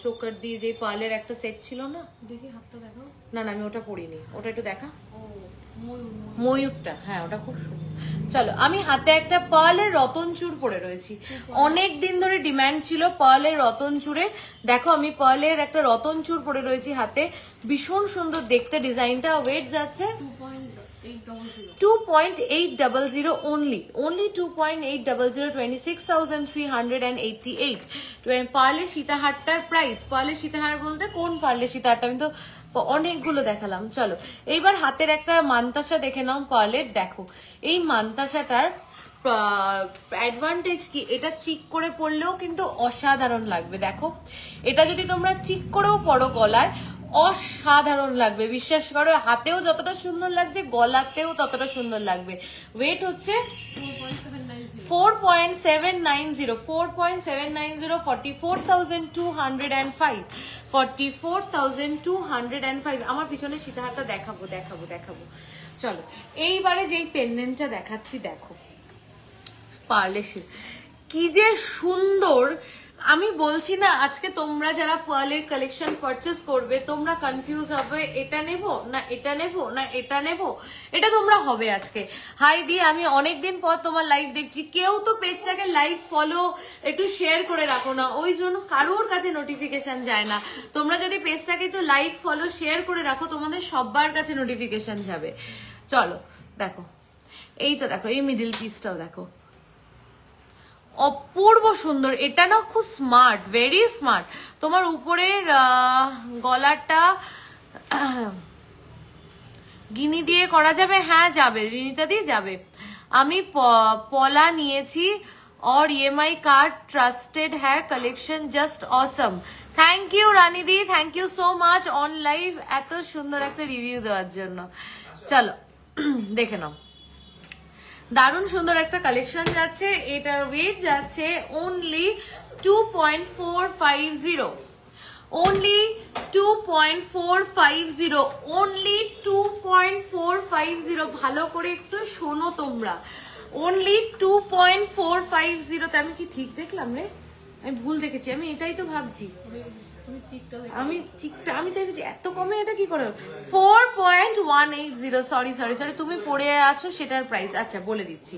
চোকার দিয়ে যে পার্লের একটা সেট ছিল না, দেখি হাতটা দেখাও। না আমি ওটা পরিনি, ওটা একটু দেখা। ময়ূরটা, হ্যাঁ ওটা খুব সুন্দর। চলো, আমি হাতে একটা পার্লের রতন চূড় পরে রয়েছি, অনেক দিন ধরে ডিমান্ড ছিল পার্লের রতন চূড়ের। দেখো আমি পার্লের একটা রতন চূড় পরে রয়েছি হাতে, ভীষণ সুন্দর দেখতে ডিজাইনটা। ওয়েট যাচ্ছে 2.800 only 2.800, 26,388। পার্লের সীতাহারটার প্রাইস, পার্লের সীতাহার বলতে কোন পার্লের সীতাহারটা, আমি তো অনেকগুলো দেখালাম। চলো এইবার হাতের একটা মান্তাসা দেখে নাও পার্লের। দেখো এই মান্তাসাটার অ্যাডভান্টেজ কি, এটা চিক করে পরলেও কিন্তু অসাধারণ লাগবে। দেখো এটা যদি তোমরা চিক করেও পরো গলায়, অসাধারণ লাগবে, বিশ্বাস করো। হাতেও যতটা সুন্দর লাগছে, গলাতেও ততটা সুন্দর লাগবে। ওয়েট হচ্ছে 4.790, 44,205, 44,205। আমার পিছনে সীতাহারটা দেখাবো। চলো এইবারে যেই পেন্ডেন্টটা দেখাচ্ছি, দেখো পার্লের কি যে সুন্দর। আমি বলছি না, আজকে তোমরা যারা পার্লের কালেকশন পারচেস করবে তোমরা কনফিউজ হবে, এটা নেব না এটা নেব না এটা নেব, এটা তোমরা হবে আজকে। হাই দিয়ে আমি অনেকদিন পর তোমার লাইভ দেখছি, কেউ তো পেজটাকে লাইক ফলো একটু শেয়ার করে রাখো না, ওই জন্য কারোর কাছে নোটিফিকেশন যায় না। তোমরা যদি পেজটাকে একটু লাইক ফলো শেয়ার করে রাখো, তোমাদের সবার কাছে নোটিফিকেশন যাবে। চলো দেখো, এই তো দেখো এই মিডল পিসটাও দেখো, অপূর্ব সুন্দর। এটা না খুব স্মার্ট, ভেরি স্মার্ট। তোমার উপরের গলাটা গিনি দিয়ে করা যাবে, হ্যাঁ যাবে, রিনিতা দিয়ে যাবে। আমি পলা নিয়েছি और EMI कार्ड ट्रस्टेड है, collection just awesome. Thank you Rani the, thank you so माच ऑन लाइव এত সুন্দর একটা রিভিউ দেওয়ার জন্য। চলো দেখে নাও, দারুণ সুন্দর একটা কালেকশন যাচ্ছে। এটার ওয়েট যাচ্ছে অনলি 2.450, only 2.450, only 2.450। ভালো করে একটু শোনো তোমরা, only 2.450। তে আমি কি ঠিক দেখলাম রে? আমি ভুল দেখেছি, আমি এটাই তো ভাবছি। আমি দেখেছি এত কমে, এটা কি করে? 4.180, সরি তুমি পড়ে আছো সেটার প্রাইস। আচ্ছা বলে দিচ্ছি,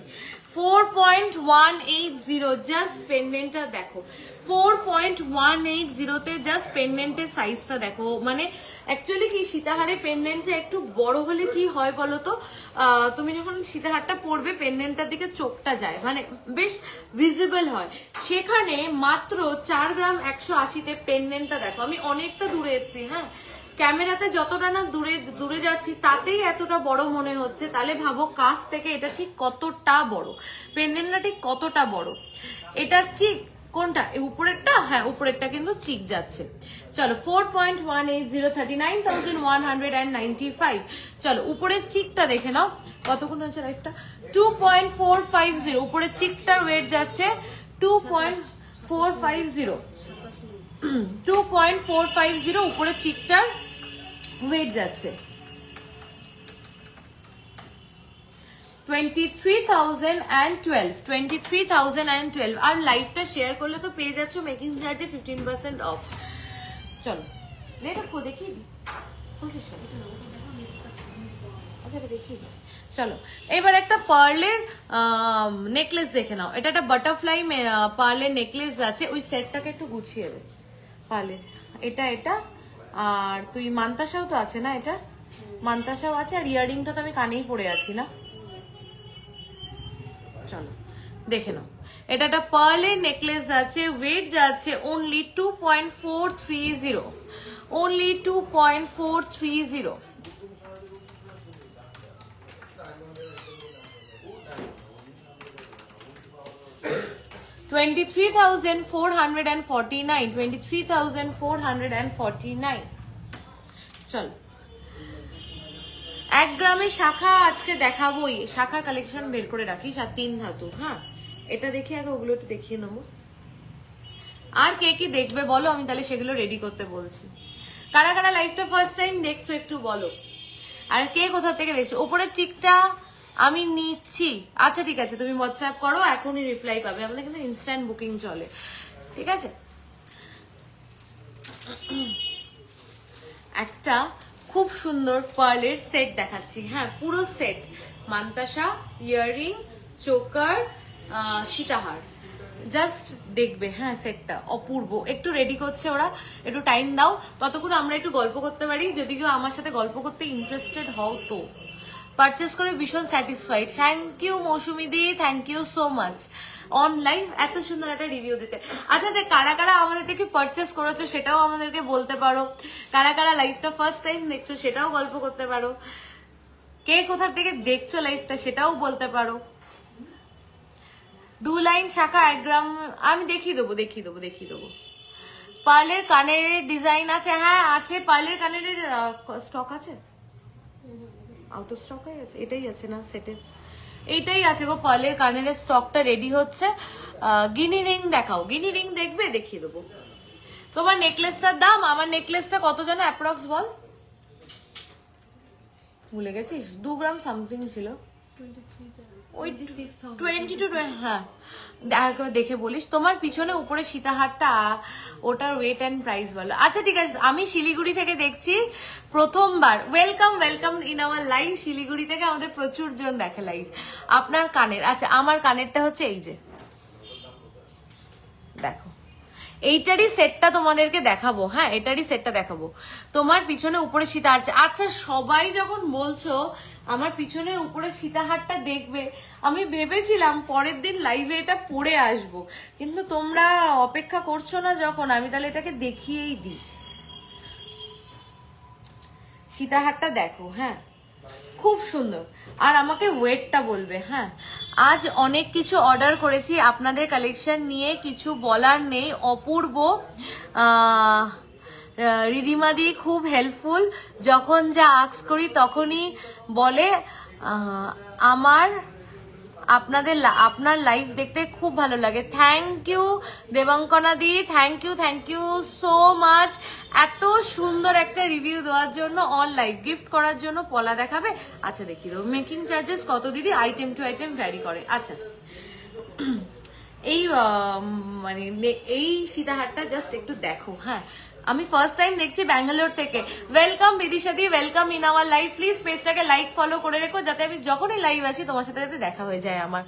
4.180। জাস্ট পেন্ডেন্টটা দেখো, 4.180 তে জাস্ট পেন্ডেন্টের সাইজটা দেখো। মানে অ্যাকচুয়ালি কি, সীতাহারের পেন্ডেন্টটা একটু বড় হলে কি হয় বলতো, তুমি যখন সীতাহারটা পরবে পেন্ডেন্টটার দিকে চোখটা যায়, মানে বেশ ভিজিবল হয়। সেখানে মাত্র 4 গ্রাম 180 তে পেন্ডেন্টটা দেখো। আমি অনেকটা দূরে এসেছি, হ্যাঁ ক্যামেরাতে যতটা না দূরে যাচ্ছি তাতেই এতটা বড় মনে হচ্ছে, তাহলে ভাবো কাছ থেকে এটা ঠিক কতটা বড়, পেন্ডেন্টটা ঠিক কতটা বড়। এটা চিক কোনটা, উপরেরটা? হ্যাঁ উপরেরটা কিন্তু চিক যাচ্ছে। চলো 4.180, 39,195। চলো উপরের চিকটা দেখে নাও, কতক্ষণ হচ্ছে লাইফটা? 2.450, উপরের চিকটার ওয়েট যাচ্ছে 2.450, 2.450 উপরের চিকটার ওয়েট যাচ্ছে 23,012। আর লাইভটা শেয়ার করলে তো পেয়ে যাচ্ছ মেকিং চার্জে 15% অফ। চলো লেটা কো দেখি, আচ্ছা দেখি। চলো এবার একটা পার্লের নেকলেস দেখে নাও। এটা একটা বাটারফ্লাই পার্লের নেকলেস আছে, ওই সেটটাকে একটু গুছিয়ে দে পার্লের। এটা আর তুই মান্তাসাও তো আছে না, এটা মান্তাসাও আছে, আর ইয়ারিংটা তো আমি কানেই পরে আছি না। চলো দেখে নাও, এটা একটা পার্লের নেকলেস আছে, ওয়েট যাচ্ছে অনলি 2.430, only 2.430। $23,449, 23,449। চলো 1 গ্রামের শাখা আজকে দেখাবোই, শাখার কালেকশন বের করে রাখিস। আর 3 ধাতু, হ্যাঁ এটা দেখি আগে, ওগুলো একটু দেখিয়ে নেবো। আর কে কি দেখবে বলো, আমি তাহলে সেগুলো রেডি করতে বলছি। কারা কারা লাইভটা ফার্স্ট টাইম দেখছো একটু বলো, আর কে কোথা থেকে দেখছো। ওপরের চিকটা আমি নিচ্ছি, আচ্ছা ঠিক আছে, তুমি হোয়াটসঅ্যাপ করো, এখনই রিপ্লাই পাবে। আমাদের কিন্তু ইনস্ট্যান্ট বুকিং চলে, ঠিক আছে। একটা খুব সুন্দর পার্লের সেট দেখাচ্ছি, হ্যাঁ পুরো সেট, মান্তাসা, ইয়াররিং, চোকার, সীতাহার, জাস্ট দেখবে। হ্যাঁ সেটটা অপূর্ব। একটু রেডি করছে ওরা, একটু টাইম দাও, ততক্ষণ আমরা একটু গল্প করতে পারি। যদি কেউ আমার সাথে গল্প করতে ইন্টারেস্টেড হও তো পারচেস করে ভীষণ satisfied. Thank you Mousumi di, thank you so much on live এত সুন্দর একটা রিভিউ দিতে। আচ্ছা যে কারা কারা আমাদের থেকে পারচেস করেছো সেটাও আমাদেরকে বলতে পারো, কারা কারা লাইভটা ফার্স্ট টাইম দেখছো সেটাও গল্প করতে পারো, কে কোথা থেকে দেখছো লাইভটা সেটাও বলতে পারো। 2 লাইন শাখা 1 গ্রাম আমি দেখিয়ে দেবো। পার্লের কানের ডিজাইন আছে, হ্যাঁ আছে। পার্লের কানের স্টক আছে, আউট অফ স্টক হয়ে গেছে, এটাই আছে না সেটের, এইটাই আছে গো। পার্লের কানের স্টকটা রেডি হচ্ছে। গিনি রিং দেখাও, গিনি রিং দেখবে, দেখিয়ে দেবো। তোমার নেকলেসটার দাম, আমার নেকলেসটা কত যেন অ্যাপ্রক্স বল, ভুলে গেছিস? 2 গ্রাম সামথিং ছিল, ওই 20 to 20, হ্যাঁ দেখে বলিস। তোমার পিছনে উপরে সীতাহারটা, ওটার ওয়েট অ্যান্ড প্রাইস বলো। আচ্ছা ঠিক আছে, আমি শিলিগুড়ি থেকে দেখছি প্রথমবার। Welcome welcome in our live. Siliguri থেকে আমাদের প্রচুর জন দেখে লাইভ। আপনার কানের, আচ্ছা আমার কানেরটা হচ্ছে এই যে দেখো, এইটারই সেটটা তোমাদেরকে দেখাবো, হ্যাঁ এটারই সেটটা দেখাবো। তোমার পিছনে উপরে সীতাহার, আচ্ছা সবাই যখন বলছো আমার পিছনের উপরে সীতাহারটা দেখবে, আমি ভেবেছিলাম পরের দিন লাইভে এটা পরে আসবো, কিন্তু তোমরা অপেক্ষা করছো না যখন, আমি তাহলে এটাকে দেখিয়েই দিই। সীতাহারটা দেখো, হ্যাঁ খুব সুন্দর। আর আমাকে ওয়েটটা বলবে, হ্যাঁ আজ অনেক কিছু অর্ডার করেছি, আপনাদের কালেকশন নিয়ে কিছু বলার নেই, অপূর্ব। রিদিমাদি খুব হেল্পফুল, যখন যা আস্ক করি তখনই বলে। আপনার লাইভ দেখতে খুব ভালো লাগে। Thank you Debangana di, thank you so much এত সুন্দর একটা রিভিউ দেওয়ার জন্য। অন লাইভ গিফট করার জন্য পলা দেখাবে, আচ্ছা দেখিয়ে দেবো। মেকিং চার্জেস কত দিদি? আইটেম টু আইটেম ভ্যারি করে। আচ্ছা এই মানে এই সীতাহারটা জাস্ট একটু দেখো, হ্যাঁ আমি ফার্স্ট টাইম দেখছি ব্যাঙ্গালোর থেকে। Welcome Bidisha di, welcome in our live. Please পেজটাকে লাইক ফলো করে রেখো, যাতে আমি যখনই লাইভ আসি তোমার সাথে যাতে দেখা হয়ে যায় আমার।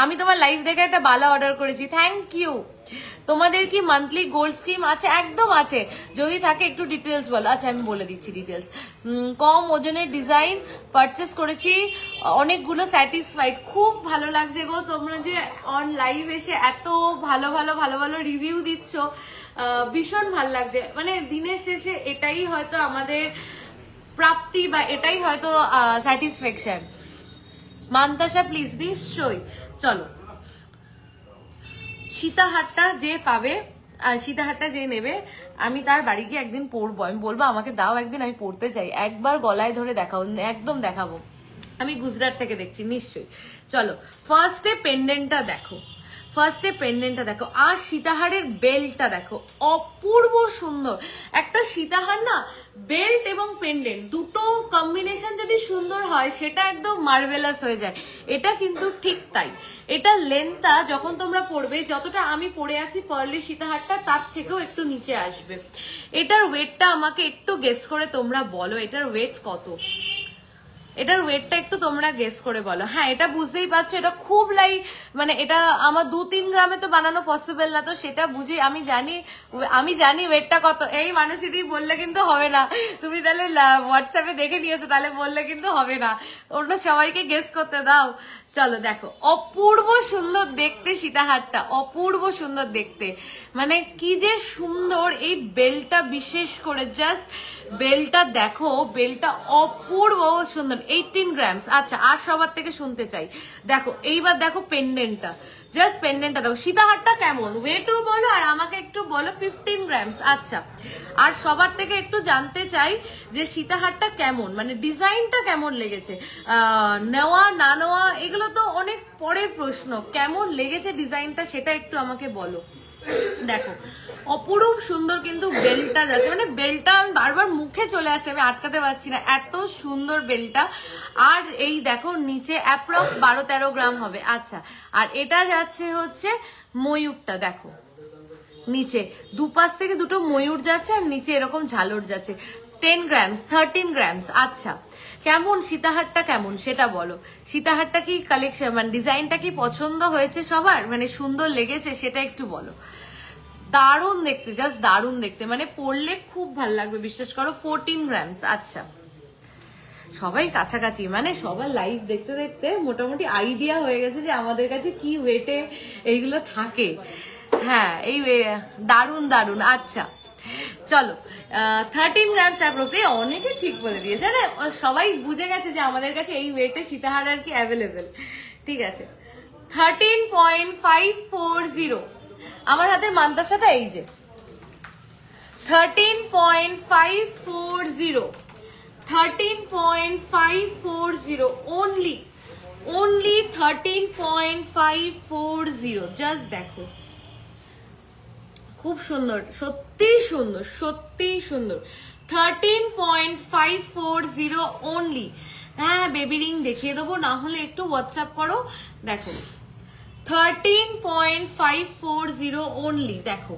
আমি তোমার লাইভ দেখে একটা বালা অর্ডার করেছি, থ্যাংক ইউ। তোমাদের কি মান্থলি গোল্ড স্কিম আছে? একদম আছে, যদি থাকে একটু ডিটেলস বলো। আচ্ছা আমি বলে দিচ্ছি ডিটেলস। কম ওজনের ডিজাইন পারচেস করেছি, অনেকগুলো স্যাটিসফাইড। খুব ভালো লাগছে গো তোমরা যে অন লাইভ এসে এত ভালো ভালো রিভিউ দিচ্ছ, ভীষণ ভাল লাগছে। মানে দিনের শেষে এটাই হয়তো আমাদের প্রাপ্তি, বা এটাই হয়তো স্যাটিসফ্যাকশন। মান্তাসা প্লিজ, নিশ্চয়ই। চলো সীতাহারটা যে পাবে, সীতাহারটা যে নেবে, আমি তার বাড়ি গিয়ে একদিন পরবো। আমি বলবো আমাকে দাও একদিন, আমি পড়তে চাই, একবার গলায় ধরে দেখাও, একদম দেখাবো। আমি গুজরাট থেকে দেখছি, নিশ্চয়ই। চলো ফার্স্টে পেন্ডেন্টটা দেখো, আর সীতাহারের বেল্টটা দেখো, অপূর্ব সুন্দর একটা সীতাহার না। বেল্ট এবং পেন্ডেন্ট দুটো কম্বিনেশন যদি সুন্দর হয় সেটা একদম মার্ভেলাস হয়ে যায়। এটা কিন্তু ঠিক তাই। এটা লেন্থটা যখন তোমরা পরবে, যতটা আমি পরে আছি পার্লি সীতাহারটা তার থেকেও একটু নিচে আসবে। এটার ওয়েটটা আমাকে একটু গেস করে তোমরা বলো, এটার ওয়েট কত? এটার ওয়েটটা একটু তোমরা গেস করে বলো। হ্যাঁ এটা বুঝতেই পারছো, এটা খুব মানে এটা আমার 2-3 গ্রামে তো বানানো পসিবল না, তো সেটা বুঝি আমি জানি ওয়েটটা কত। এই মানুষই বললে কিন্তু হবে না, তুমি তাহলে হোয়াটসঅ্যাপে দেখে নিয়েছো, তাহলে বললে কিন্তু হবে না, অন্য সবাইকে গেস করতে দাও। চলো দেখো, অপূর্ব সুন্দর দেখতে সীতাহারটা, অপূর্ব সুন্দর দেখতে, মানে কি যে সুন্দর। এই বেলটা বিশেষ করে জাস্ট বেলটা দেখো, বেলটা অপূর্ব সুন্দর। 18 গ্রামস। আচ্ছা আর সবার থেকে শুনতে চাই, দেখো এইবার দেখো পেন্ডেন্টটা, জাস্ট পেন্ডেন্টটা দেখো। সীতাহারটা কেমন, ওয়েটও বলো আর আমাকে একটু বলো। 15 গ্রামস। আচ্ছা আর সবার থেকে একটু জানতে চাই যে সীতাহারটা কেমন, মানে ডিজাইনটা কেমন লেগেছে। নেওয়া না নেওয়া এগুলো তো অনেক পরের প্রশ্ন, কেমন লেগেছে ডিজাইনটা সেটা একটু আমাকে বলো। দেখো অপরূপ সুন্দর কিন্তু বেলটা যাচ্ছে, মানে বেলটা আমি বারবার মুখে চলে আসছে, আমি আটকাতে পারছি না, এত সুন্দর বেলটা। আর এই দেখো নিচে অ্যাপ্রক্স 12-13 গ্রাম হবে। আচ্ছা, আর এটা যাচ্ছে হচ্ছে ময়ূরটা, দেখো নিচে দুপাশ থেকে দুটো ময়ূর যাচ্ছে আর নিচে এরকম ঝালর যাচ্ছে। 10 গ্রামস 13 গ্রামস। আচ্ছা, কেমন সীতাহারটা কেমন সেটা বলো। সীতাহারটা কি কালেকশন, মানে ডিজাইনটা কি পছন্দ হয়েছে সবার, মানে সুন্দর লেগেছে সেটা একটু বলো। দারুণ দেখতে, জাস্ট দারুণ দেখতে, মানে পরলে খুব ভালো লাগবে, বিশ্বাস করো। 14 গ্রামস। আচ্ছা, সবাই কাছাকাছি, মানে সবার লাইভ দেখতে দেখতে মোটামুটি আইডিয়া হয়ে গেছে যে আমাদের কাছে কি ওয়েটে এইগুলো থাকে। হ্যাঁ, এই দারুণ দারুণ। আচ্ছা চলো, 13 গ্রামস অ্যাপ্রক্স, এই অনেকে ঠিক বলে দিয়েছে, না সবাই বুঝে গেছে যে আমাদের কাছে এই ওয়েটে সীতাহার আর কি অ্যাভেলেবেল। ঠিক আছে, 13.540। আমার হাতের মান্তাসাটা এই যে 13.540, 13.540 only 13.540। জাস্ট দেখো, খুব সুন্দর, সত্যি সুন্দর, সত্যি সুন্দর। 13.540 only। হ্যাঁ, বেবি রিং দেখিয়ে দেবো, না হলে একটু হোয়াটসঅ্যাপ করো। দেখো 13.540 only, দেখো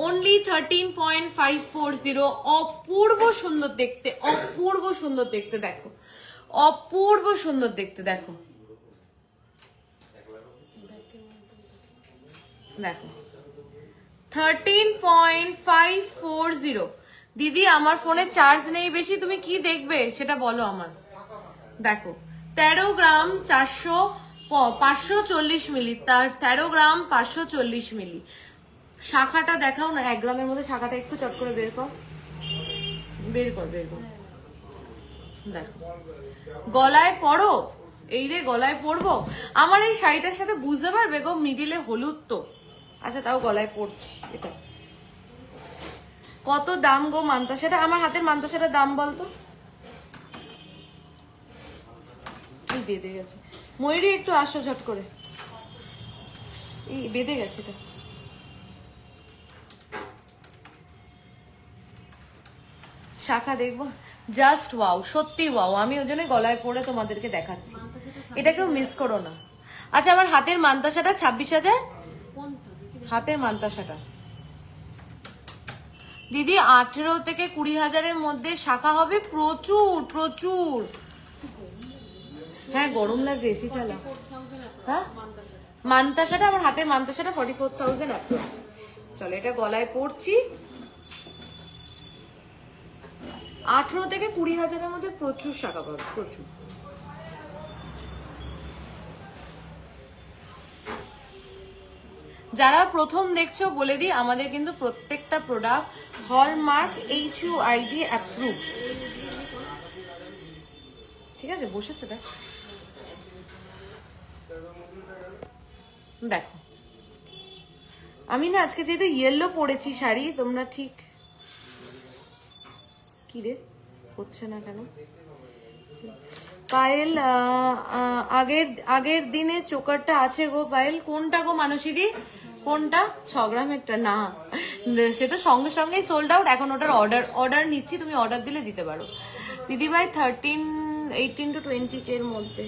only 13.540। অপূর্ব সুন্দর দেখতে, অপূর্ব সুন্দর দেখতে, দেখো অপূর্ব সুন্দর দেখতে, দেখো দেখো 13.540। দিদি আমার ফোনে চার্জ নেই বেশি, তুমি কি দেখবে সেটা বলো আমার। দেখো 13 গ্রাম 540 মিলি, তার 13 গ্রাম 540 মিলি। শাখাটা দেখাও না, 1 গ্রামের মধ্যে শাখাটা একটু চট করে বের কর, বের কর, বের কর। দেখো গলায় পরো, এই রে গলায় পরবো। আমার এই শাড়িটার সাথে বুঝতে পারবে গো, মিডিলে হলুদ তো। আচ্ছা, তাও গলায় পড়ছি। এটা কত দাম গো মান্তাসাটা? আমার হাতের মান্তাসাটার দাম বলতো। এই বেঁধে গেছে, ময়ূরী একটু আসো ঝট করে, এই বেঁধে গেছে এটা। শাখা দেখবো, জাস্ট ওয়াও, সত্যি ওয়াও। আমি ওই জন্য গলায় পরে তোমাদেরকে দেখাচ্ছি, এটা কেউ মিস করো না। আচ্ছা, আমার হাতের মান্তাসাটা 26,000, হাতের মান্তাসাটা দিদি 18 থেকে 20,000-এর মধ্যে শাখা হবে, প্রচুর প্রচুর। হ্যাঁ, গরম লাগছে, এসি চালা। হ্যাঁ, মান্তাসাটা, আমার হাতের মান্তাসাটা 44,000 অ্যাপ্রক্স। চলো, এটা গলায় পড়ছি। 18 থেকে 20,000-এর মধ্যে প্রচুর শাখা পাবে, প্রচুর। যারা প্রথম দেখছো বলে দিই, আমাদের কিন্তু প্রত্যেকটা প্রোডাক্ট হলমার্ক HUID অ্যাপ্রুভড। ঠিক আছে, বসেছে দেখ, দেখো আমি না আজকে যেহেতু ইয়েলো পরেছি শাড়ি, তোমরা ঠিক কি রে হচ্ছে না কেন? পায়েল আগের দিনে চোকারটা আছে গো পায়েল। কোনটা গো মানসীদি, কোনটা? 6 গ্রামেরটা না, সে তো সঙ্গে সঙ্গেই সোল্ড আউট। এখন ওটার অর্ডার নিচ্ছি, তুমি অর্ডার দিলে দিতে পারো দিদি ভাই। 18 to 20K এর মধ্যে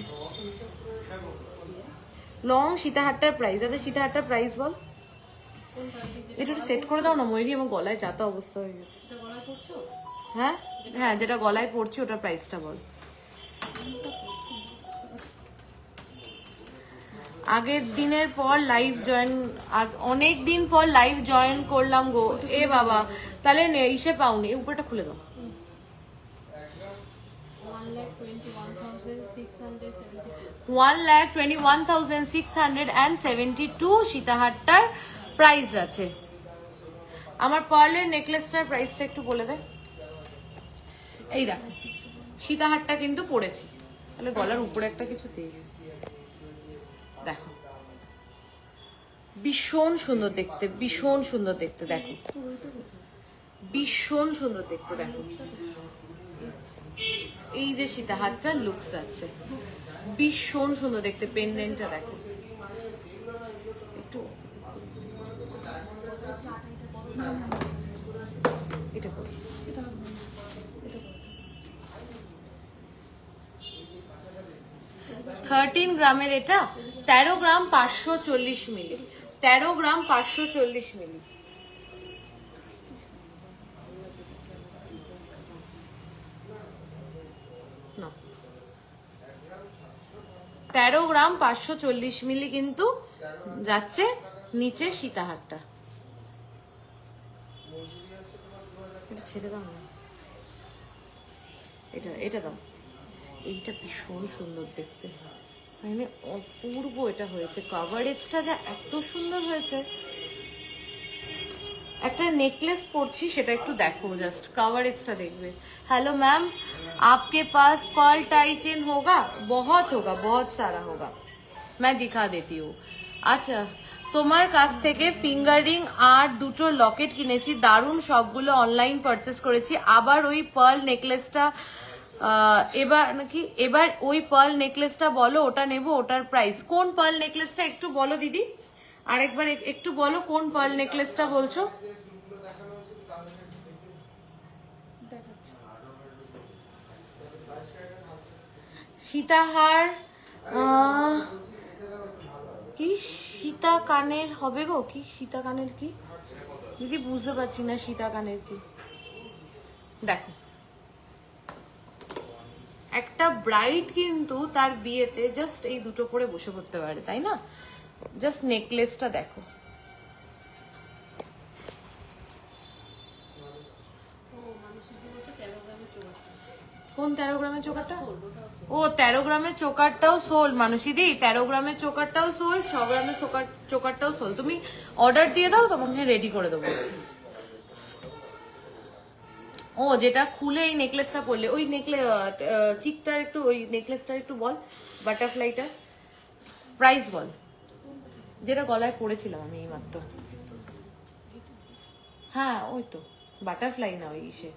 লং সীতাহারটার প্রাইস। আচ্ছা, সীতাহারটার প্রাইস বল, এটা একটু সেট করে দাও না ময়ূরী, আমার গলায় যাতা অবস্থা হয়ে গেছে। হ্যাঁ হ্যাঁ, যেটা গলায় পড়ছি ওটার প্রাইসটা বল। আগের দিনের পর লাইভ জয়েন, অনেক দিন পর লাইভ জয়েন করলাম গো। এ বাবা, তাহলে ইসে পাওনি, উপরটা খুলে দাও। 1,21,672 সীতাহারটার প্রাইস আছে। আমার পার্লের নেকলেসটার প্রাইসটা একটু বলে দে। এই দেখো, সীতাহারটা কিন্তু পড়েছি, তাহলে গলার উপরে একটা কিছু দিয়ে দেখো, ভীষণ সুন্দর দেখতে, ভীষণ সুন্দর দেখতে, দেখো ভীষণ সুন্দর দেখতে। দেখো এই যে সীতাহারটার লুকস আছে, ভীষণ সুন্দর দেখতে। পেন্ডেন্টটা দেখো, এটা করি 13 গ্রামের, এটা 13 গ্রাম 540 মিলি, 13 গ্রাম 540 মিলি। না 13 গ্রাম 540 মিলি কিন্তু যাচ্ছে নিচে সীতাহারটা। এটা ছেড়ে দাও না, এটা দাও। এইটা ভীষণ সুন্দর দেখতে, মানে অপূর্ব এটা হয়েছে। কভারেজটা যা এত সুন্দর হয়েছে। একটা নেকলেস পরছি, সেটা একটু দেখো, জাস্ট कवरेजটা দেখবে। हेलो मैम, आपके पास पर्ल टाई चेन होगा? बहुत होगा, बहुत सारा होगा, मैं दिखा देती हूँ। আচ্ছা, তোমার কাছ থেকে ফিঙ্গারিং আর দুটো লকেট কিনেছি, দারুণ, সবগুলো অনলাইন পারচেস করেছি। আবার ওই পার্ল নেকলেসটা এবার নাকি, এবার ওই পার্ল নেকলেসটা বলো, ওটা নেব, ওটার প্রাইস। কোন পার্ল নেকলেসটা একটু বলো দিদি, আরেকবার একটু বলো কোন পার্ল নেকলেসটা বলছো। সীতাহার কি সীতা কানের হবে গো? কি সীতা কানের কি দিদি, বুঝতে পারছি না সীতা কানের কি। দেখো, একটা ব্রাইড কিন্তু তার বিয়েতে জাস্ট এই দুটো পরে বসে পড়তে পারে, তাই না? জাস্ট নেকলেসটা দেখো, কোন 13 গ্রামের চোকারটা? ও 13 গ্রামের চোকারটাও সোল মানুষিদি, 13 গ্রামের চোকারটাও সোল, 6 গ্রামের চোকারটাও সোল। তুমি অর্ডার দিয়ে দাও, তোমাকে রেডি করে দেবো। ও যেটা খুলে এই নেকলেসটা পরলে, ওই চিকটার একটু, ওই নেকলেসটার একটু বল, বাটারফ্লাইটা প্রাইস বল, যেটা গলায় পরেছিলাম আমি এই মাত্র। হ্যাঁ ওই তো বাটারফ্লাই না, ওই ইসে।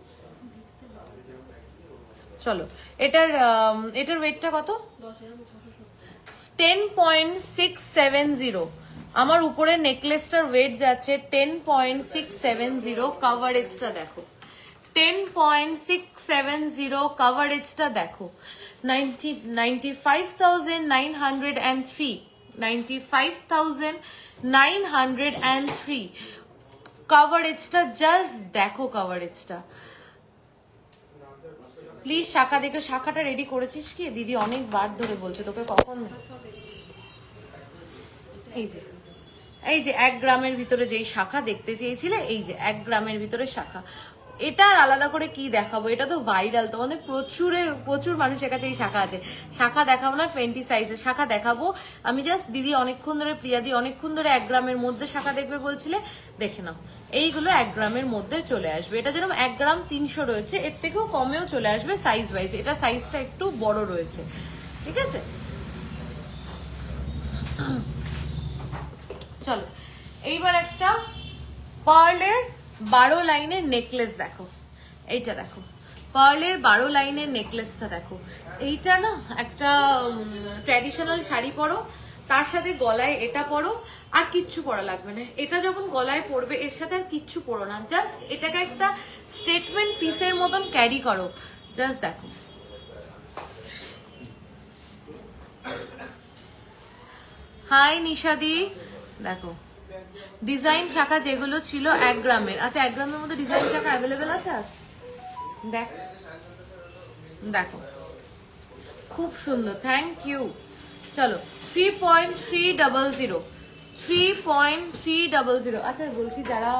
চলো, এটার ওয়েটটা কত? 10.670। আমার উপরে নেকলেসটার ওয়েট যাচ্ছে 10.670। কভারেজটা দেখো, 10.670 কভারেজটা দেখো। 95,903, 95,903 কভারেজটা, জাস্ট দেখো কভারেজটা। প্লিজ শাখা দেখো, শাখাটা রেডি করেছিস কি দিদি? অনেকবার ধরে বলছে তোকে, কখন? এই যে 1 গ্রামের ভিতরে যেই শাখা দেখতে চেয়েছিলে, এই যে 1 গ্রামের ভিতরে শাখা। এটা আলাদা করে কি দেখাবো, এটা তো ভাইরাল, তোমাদের প্রচুর মানুষের কাছে এই শাখা আছে। শাখা দেখাবো না 20 সাইজের শাখা দেখাবো আমি। জাস্ট দিদি অনেকক্ষণ ধরে, প্রিয়াদি অনেকক্ষণ ধরে 1 গ্রামের মধ্যে শাখা দেখবে বলছিলে, দেখে নাও। এইগুলো 1 গ্রামের মধ্যে চলে আসবে। এটা যেরকম 1 গ্রাম 300 রয়েছে, এর থেকেও কমেও চলে আসবে সাইজ ওয়াইজ। এটা সাইজটা একটু বড় রয়েছে, ঠিক আছে? চলো, এইবার একটা পার্লের 12 লাইনের নেকলেস দেখো। এইটা দেখো, পার্লের 12 লাইনের নেকলেসটা দেখো। এইটা না একটা ট্র্যাডিশনাল শাড়ি পরো, তার সাথে গলায় এটা পরো, আর কিচ্ছু পরা লাগবে না। এটা যখন গলায় পরবে, এর সাথে আর কিচ্ছু পরো না, জাস্ট এটাকে একটা স্টেটমেন্ট পিসের মতন ক্যারি করো। জাস্ট দেখো, হাই নিশাদি, দেখো ডিজাইন শাখা যেগুলো ছিল 1 গ্রামের। আচ্ছা, 1 গ্রামের মধ্যে ডিজাইন শাখা অ্যাভেলেবেল আছে? দেখো খুব সুন্দর, থ্যাংক ইউ। চলো 3.300, 3.300। আচ্ছা বলছি, যারা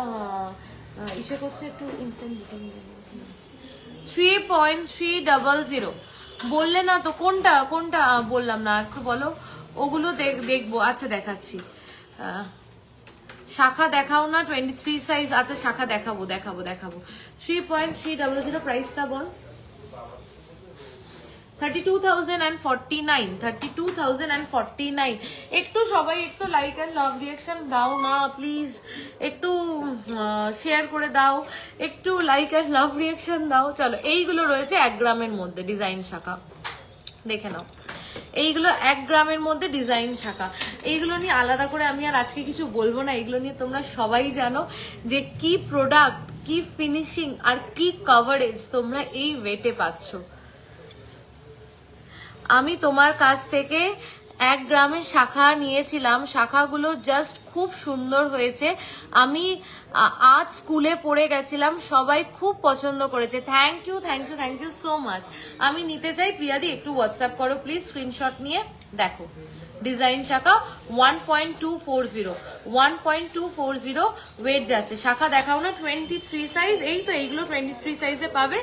ইসে করছে একটু ইনস্ট্যান্ট বুকিং 3.300 বললে না তো, কোনটা কোনটা বললাম না, একটু বলো। ওগুলো দেখবো। আচ্ছা দেখাচ্ছি, শাখা দেখাও না 23 সাইজ। আচ্ছা শাখা দেখাবো। 3.300 প্রাইসটা বল। 32,049, 32,049। একটু সবাই একটু লাইক এন্ড লাভ রিঅ্যাকশন দাও না প্লিজ, একটু শেয়ার করে দাও, একটু লাইক এন্ড লাভ রিঅ্যাকশন দাও। চলো, এইগুলো রয়েছে 1 গ্রামের মধ্যে ডিজাইন শাখা, দেখে নাও। এইগুলো 1 গ্রামের মধ্যে ডিজাইন শাখা। এইগুলো নিয়ে আলাদা করে আমি আর আজকে কিছু বলবো না, এগুলো নিয়ে তোমরা সবাই জানো যে কি প্রোডাক্ট, কি ফিনিশিং আর কি কভারেজ তোমরা এই ওয়েটে পাচ্ছ। আমি তোমার কাছ থেকে 1 গ্রামের শাখা নিয়েছিলাম, শাখাগুলো জাস্ট খুব সুন্দর হয়েছে। আমি আজ স্কুলে পড়ে গেছিলাম, সবাই খুব পছন্দ করেছে। Thank you thank you thank you so much. আমি নিতে চাই, প্রিয়াদি একটু হোয়াটসঅ্যাপ করো প্লিজ, স্ক্রিনশট নিয়ে দেখো। ডিজাইন শাখা 1.240, 1.240 ওয়েট যাচ্ছে। শাখা দেখাও না, 23 সাইজ। এই তো এইগুলো 23 সাইজে পাবে।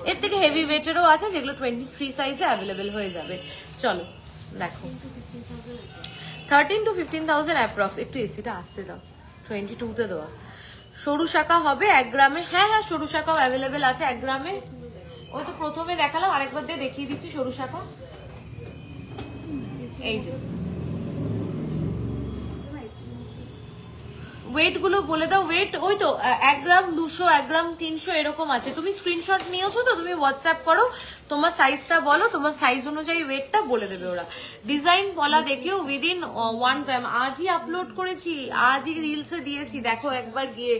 এর থেকে হেভি ওয়েটেরও আছে যেগুলো 23 সাইজে অ্যাভেলেবেল হয়ে যাবে। চলো দেখো, 13 to 15,000 অ্যাপ্রক্স। একটু এসিটা আসতে দাও, 22-তে দেওয়া। সরু শাখা হবে 1 গ্রামে। হ্যাঁ হ্যাঁ, সরু শাখাও অ্যাভেলেবেল আছে 1 গ্রামে। ওই তো প্রথমে দেখালাম, আরেকবার দিয়ে দেখিয়ে দিচ্ছি সরু শাখা। এই যে ওয়েট গুলো বলে দাও। ওয়েট ওই তো 1 গ্রাম 200, 1 গ্রাম 300 এরকম আছে। তুমি স্ক্রিনশট নিয়েছো তো, তুমি হোয়াটসঅ্যাপ করো, তোমার সাইজটা বলো, তোমার সাইজ অনুযায়ী ওয়েটটা বলে দেবে ওরা। ডিজাইন পলা দেখিও উইদিন 1 গ্রাম। আজই আপলোড করেছি, আজই রিলসে দিয়েছি, দেখো একবার গিয়ে।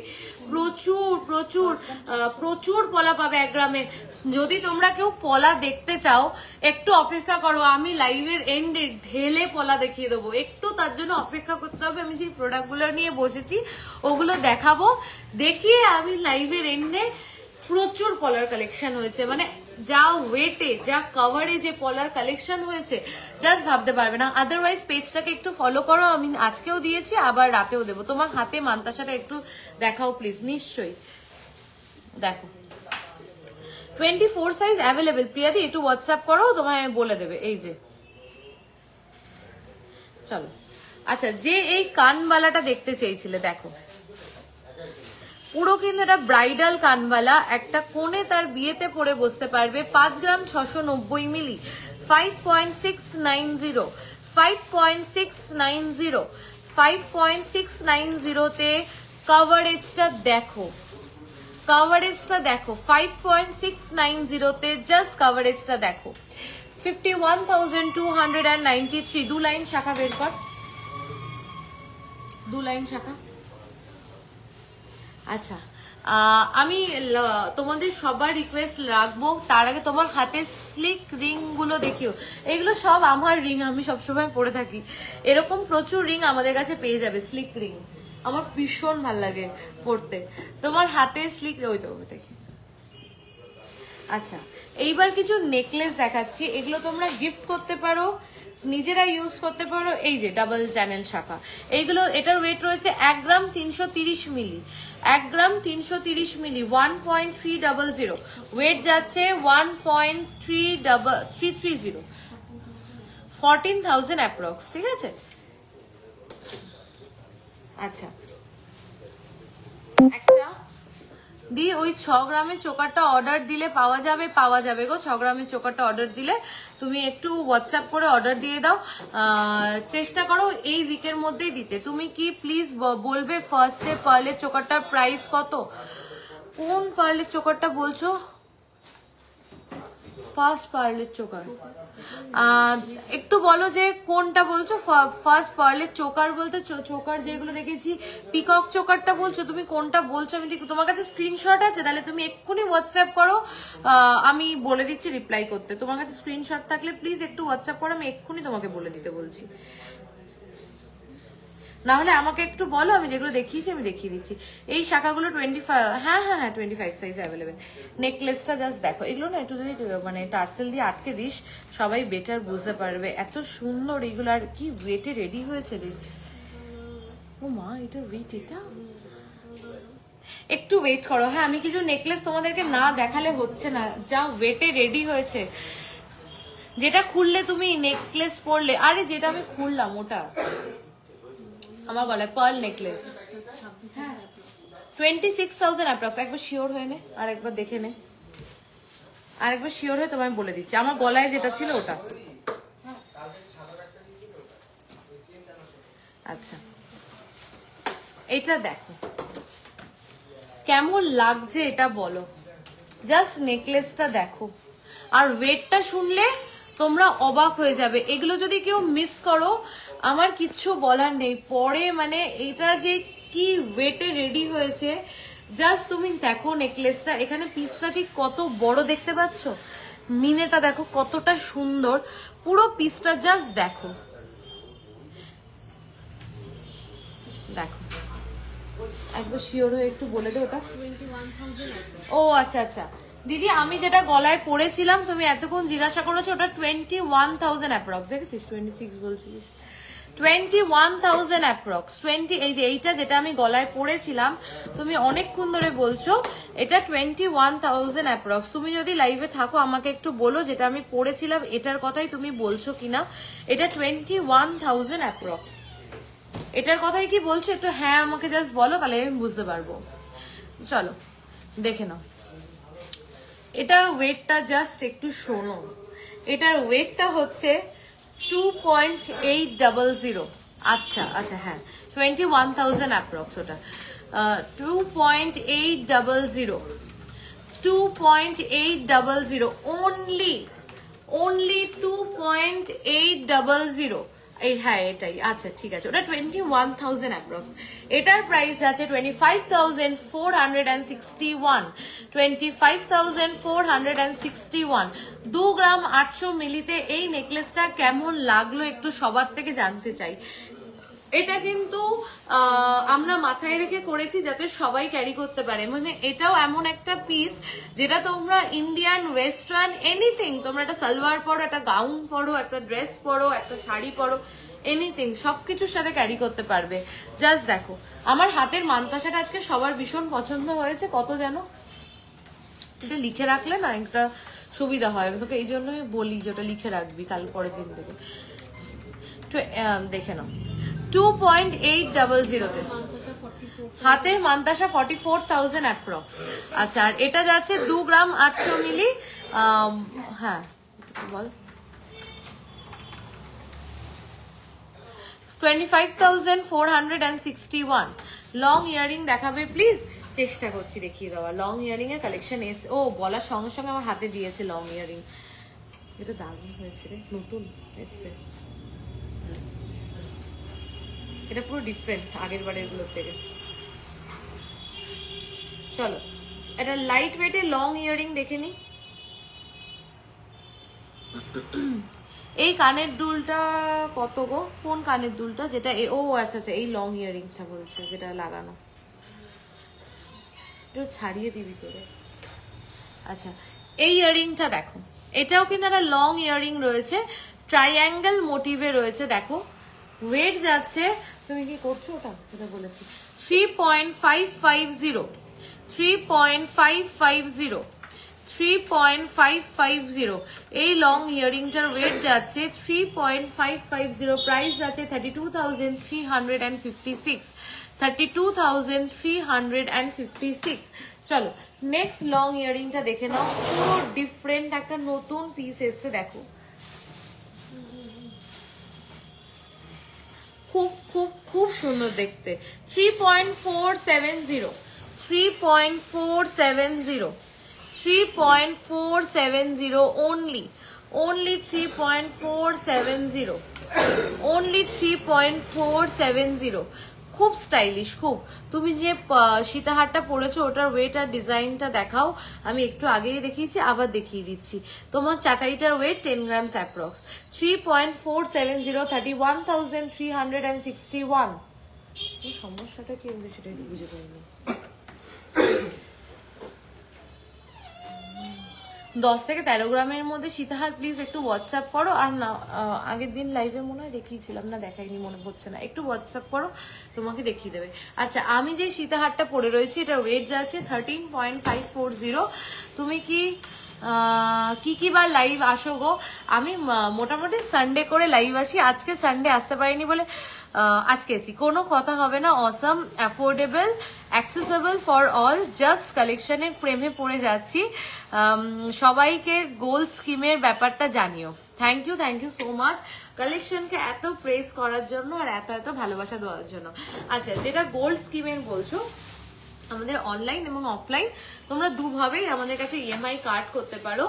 প্রচুর প্রচুর প্রচুর পলা পাবে 1 গ্রামে। যদি তোমরা কেউ পলা দেখতে চাও একটু অপেক্ষা করো, আমি লাইভের এন্ডে ঢেলে পলা দেখিয়ে দেবো। একটু তার জন্য অপেক্ষা করতে হবে। আমি যে প্রোডাক্টগুলো নিয়ে বসেছি ওগুলো দেখাবো, দেখিয়ে আমি লাইভের এন্ডে প্রচুর পলার কালেকশন হয়েছে, মানে যা ওয়েটে যা কভারে যে পলার কালেকশন হয়েছে জাস্ট ভাবতে পারবে না। আদারওয়াইজ পেজটাকে একটু ফলো করো, আমি আজকেও দিয়েছি আবার রাতেও দেবো। তোমার হাতে মান্তাসাটা একটু দেখাও প্লিজ। নিশ্চয়ই দেখো 24 সাইজ অ্যাভেলেবেল। প্রিয়াদি একটু হোয়াটসঅ্যাপ করো, তোমায় বলে দেবে। এই যে চলো। আচ্ছা, যে এই কানবালাটা দেখতে চেয়েছিলে, দেখো পুরো কিন্তু এটা ব্রাইডাল কানবালা, একটা কোণে তার বিয়েতে পরে বসতে পারবে। 5 গ্রাম 690 মিলি, 5.690, 5.690, 5.690 তে কভারেজটা দেখো, কভারেজটা দেখো 5.690 তে জাস্ট কভারেজটা দেখো। 51,293। 2 লাইন শাখা বের কর, 2 লাইন শাখা। আচ্ছা, আমি তোমাদের সবার রিকোয়েস্ট রাখবো, তার আগে তোমার হাতে স্লিক রিং গুলো দেখিও। এগুলো সব আমার রিং, আমি সবসময় পরে থাকি। এরকম প্রচুর রিং আমাদের কাছে পেয়ে যাবে, স্লিক রিং আমার ভীষণ ভাল লাগে পরতে। তোমার হাতে স্লিক, ওই তো দেখি। আচ্ছা, এইবার কিছু নেকলেস দেখাচ্ছি, এগুলো তোমরা গিফট করতে পারো, নিজেরা ইউজ করতে পারো। এই যে ডাবল চ্যানেল শাখা, এইগুলো এটার ওয়েট রয়েছে 1 গ্রাম 330 মিলি, 1 গ্রাম 330 মিলি, 1.300। ওয়েট যাচ্ছে 1.330, 14,000 অ্যাপ্রক্স। ঠিক আছে। আচ্ছা, একটা দি ওই 6 গ্রামের চোকারটা অর্ডার দিলে পাওয়া যাবে, পাওয়া যাবে গো। 6 গ্রামের চোকারটা অর্ডার দিলে তুমি একটু হোয়াটসঅ্যাপ করে অর্ডার দিয়ে দাও, চেষ্টা করো এই উইকের মধ্যেই দিতে। তুমি কি প্লিজ বলবে ফার্স্টে পার্লের চোকারটার প্রাইস কত? কোন পার্লের চোকারটা বলছো? ফার্স্ট পার্লের চোকার একটু বলো যে কোনটা বলছো। ফার্স্ট পার্লের চোকার বলতে চোকার যেগুলো দেখেছি পিকক চোকারটা বলছো, তুমি কোনটা বলছো? আমি তোমার কাছে স্ক্রিনশট আছে? তাহলে তুমি এক্ষুনি হোয়াটসঅ্যাপ করো, আমি বলে দিচ্ছি রিপ্লাই করতে। তোমার কাছে স্ক্রিনশট থাকলে প্লিজ একটু হোয়াটসঅ্যাপ করো, আমি এক্ষুনি তোমাকে বলে দিতে বলছি। না হলে আমাকে একটু বলো, আমি যেগুলো দেখিয়েছি আমি দেখিয়ে দিচ্ছি। এই শাখাগুলো 25, হ্যাঁ হ্যাঁ হ্যাঁ 25 সাইজ অ্যাভেলেবেল। নেকলেসটা জাস্ট দেখো, এগুলো না একটু যদি মানে টার্সেল দিয়ে আটকে দিস সবাই বেটার বুঝতে পারবে। এত সুন্দর এগুলো, আর কি ওয়েটে রেডি হয়েছে রে। ও মা, এটা ওয়েট, এটা একটু ওয়েট করো। হ্যাঁ, আমি কিছু নেকলেস তোমাদেরকে না দেখালে হচ্ছে না, যা ওয়েটে রেডি হয়েছে। যেটা খুললে তুমি নেকলেস পরলে, আরে যেটা আমি খুললাম ওটা আমার গলায় পার্ল নেকলেস, 26,000 অ্যাপ্রক্স। একবার শিওর হয়ে নে, আর একবার দেখে নে, আর একবার শিওর হয়ে তোমায় বলে দিচ্ছি। আমার গলায় যেটা ছিল ওটা। আচ্ছা, এটা দেখো কেমন লাগছে, এটা বলো। জাস্ট নেকলেসটা দেখো, আর ওয়েটটা শুনলে তোমরা অবাক হয়ে যাবে। এগুলো যদি কেউ মিস করো আমার কিচ্ছু বলার নেই। পরে মানে এটা যে কি ওয়েটে রেডি হয়েছে জাস্ট তুমি দেখো নেকলেসটা, এখানে পিসটা ঠিক কত বড় দেখতে পাচ্ছ, মিনেটা দেখো কতটা সুন্দর, পুরো পিসটা জাস্ট দেখো, দেখো একবার শিওর হয়ে একটু বলে দে ওটা। 21,000। ও আচ্ছা আচ্ছা দিদি, আমি যেটা গলায় পরেছিলাম তুমি এতক্ষণ জিজ্ঞাসা করেছো ওটা 21,000 অ্যাপ্রক্স, দেখেছিস 26 বলছিস, 21,000 অ্যাপ্রক্স 20। এই যে এইটা যেটা আমি গলায় পরেছিলাম তুমি অনেকক্ষণ ধরে বলছো এটা 21,000 অ্যাপ্রক্স। তুমি যদি লাইভে থাকো আমাকে একটু বলো যেটা আমি পরেছিলাম এটার কথাই তুমি বলছো কিনা। এটা 21,000 অ্যাপ্রক্স, এটার কথাই কি বলছো একটু হ্যাঁ আমাকে জাস্ট বলো, তাহলে আমি বুঝতে পারবো। চলো দেখে নাও, এটার ওয়েটটা জাস্ট একটু শোনো। এটার ওয়েটটা হচ্ছে 2.800। আচ্ছা আচ্ছা হ্যাঁ 21,000 অ্যাপ্রক্স ওটা 2.800, 2.800 only 2.800। এই হ্যাঁ এটাই, আচ্ছা ঠিক আছে ওটা 21,000 অ্যাপ্রক্স। এটার প্রাইস আছে 25,461, 25,461। 2 গ্রাম 800 মিলিতে এই নেকলেসটা কেমন লাগলো একটু সবার থেকে জানতে চাই। এটা কিন্তু আমরা মাথায় রেখে করেছি যাতে সবাই ক্যারি করতে পারে, মানে এটাও এমন একটা পিস যেটা তোমরা ইন্ডিয়ান ওয়েস্টার্ন এনিথিং, তোমরা একটা সালোয়ার পরো, একটা গাউন পরো, একটা ড্রেস পরো, একটা শাড়ি পরো, এনিথিং সবকিছুর সাথে ক্যারি করতে পারবে। জাস্ট দেখো আমার হাতের মানতাসাটা আজকে সবার ভীষণ পছন্দ হয়েছে। কত যেন এটা লিখে রাখলে না একটা সুবিধা হয়, তোকে এই জন্যই বলি যে ওটা লিখে রাখবি কাল পরের দিন থেকে। দেখে নাও 2.800 তে হাতের মানতাসা 44,000 অ্যাপ্রক্স। আচ্ছা আর এটা যাচ্ছে 2 গ্রাম 800 মিলি। হ্যাঁ বল 25,461। লং ইয়ারিং দেখাবে প্লিজ, চেষ্টা করছি দেখিয়ে দেওয়া। লং ইয়ারিং এর কালেকশন এসে ও বলার সঙ্গে সঙ্গে আমার হাতে দিয়েছে লং ইয়ারিং। এটা দারুণ হয়েছে রে, নতুন এসছে, এটা পুরো ডিফারেন্ট আগের বারের গুলোর থেকে। চলো এটা লাইট ওয়েটে লং ইয়ারিং দেখে নি। এই কানের দুলটা কত গো, কোন কানের দুলটা যেটা ও আচ্ছা আচ্ছা এই লং ইয়ারিংটা বলছে যেটা লাগানো, একটু ছাড়িয়ে দিবি তোরে। আচ্ছা এই ইয়ারিংটা দেখো, এটাও কিন্তু একটা লং ইয়ারিং রয়েছে, ট্রাইঅ্যাঙ্গেল মোটিভে রয়েছে। দেখো ওয়েট যাচ্ছে, তুমি কি করছো ওটা যেটা বলেছি 3.550, 3.550, 3.550। এই লং ইয়ারিংটার ওয়েট যাচ্ছে 3.550, প্রাইস যাচ্ছে 32,356, 32,356। চলো নেক্সট লং ইয়ারিংটা দেখে নাও, পুরো ডিফারেন্ট একটা নতুন পিস এসছে। দেখো খুব খুব খুব সুন্দর দেখতে। 3.470, 3.470, 3.470 only, only 3.470, only 3.470। খুব স্টাইলিশ খুব। তুমি যে সীতাহারটা পরেছো ওটার ওয়েট আর ডিজাইনটা দেখাও, আমি একটু আগেই দেখিয়েছি আবার দেখিয়ে দিচ্ছি। তোমার চাটাইটার ওয়েট 10 গ্রামস অ্যাপ্রক্স, 3.470, 31,361। এই সমস্যাটা কি আমি সেটাই বুঝে পাইনি। 10 থেকে 13 গ্রামের মধ্যে সীতাহার প্লিজ একটু হোয়াটসঅ্যাপ করো। আর না আগের দিন লাইভে মনে হয় দেখিয়েছিলাম না, দেখাইনি মনে হচ্ছে না, একটু হোয়াটসঅ্যাপ করো তোমাকে দেখিয়ে দেবে। আচ্ছা আমি যে সীতাহারটা পরে রয়েছি এটার ওয়েট যাচ্ছে 13.540। তুমি কি বার লাইভ আসো গো? আমি মোটামুটি সানডে করে লাইভ আসি, আজকে সানডে আসতে পারিনি বলে আজকে এসি। কোনো কথা হবে না, awesome, affordable, accessible for all, just কালেকশনের প্রেমে পড়ে যাচ্ছি। সবাইকে গোল্ড স্কিমের ব্যাপারটা জানিও। থ্যাংক ইউ সো মাচ কালেকশনকে এত প্রেস করার জন্য আর এত এত ভালোবাসা দেওয়ার জন্য। আচ্ছা যেটা গোল্ড স্কিমের বলছো, আমাদের অনলাইন এবং অফলাইন তোমরা দুভাবেই আমাদের কাছে ইএমআই কার্ড করতে পারো।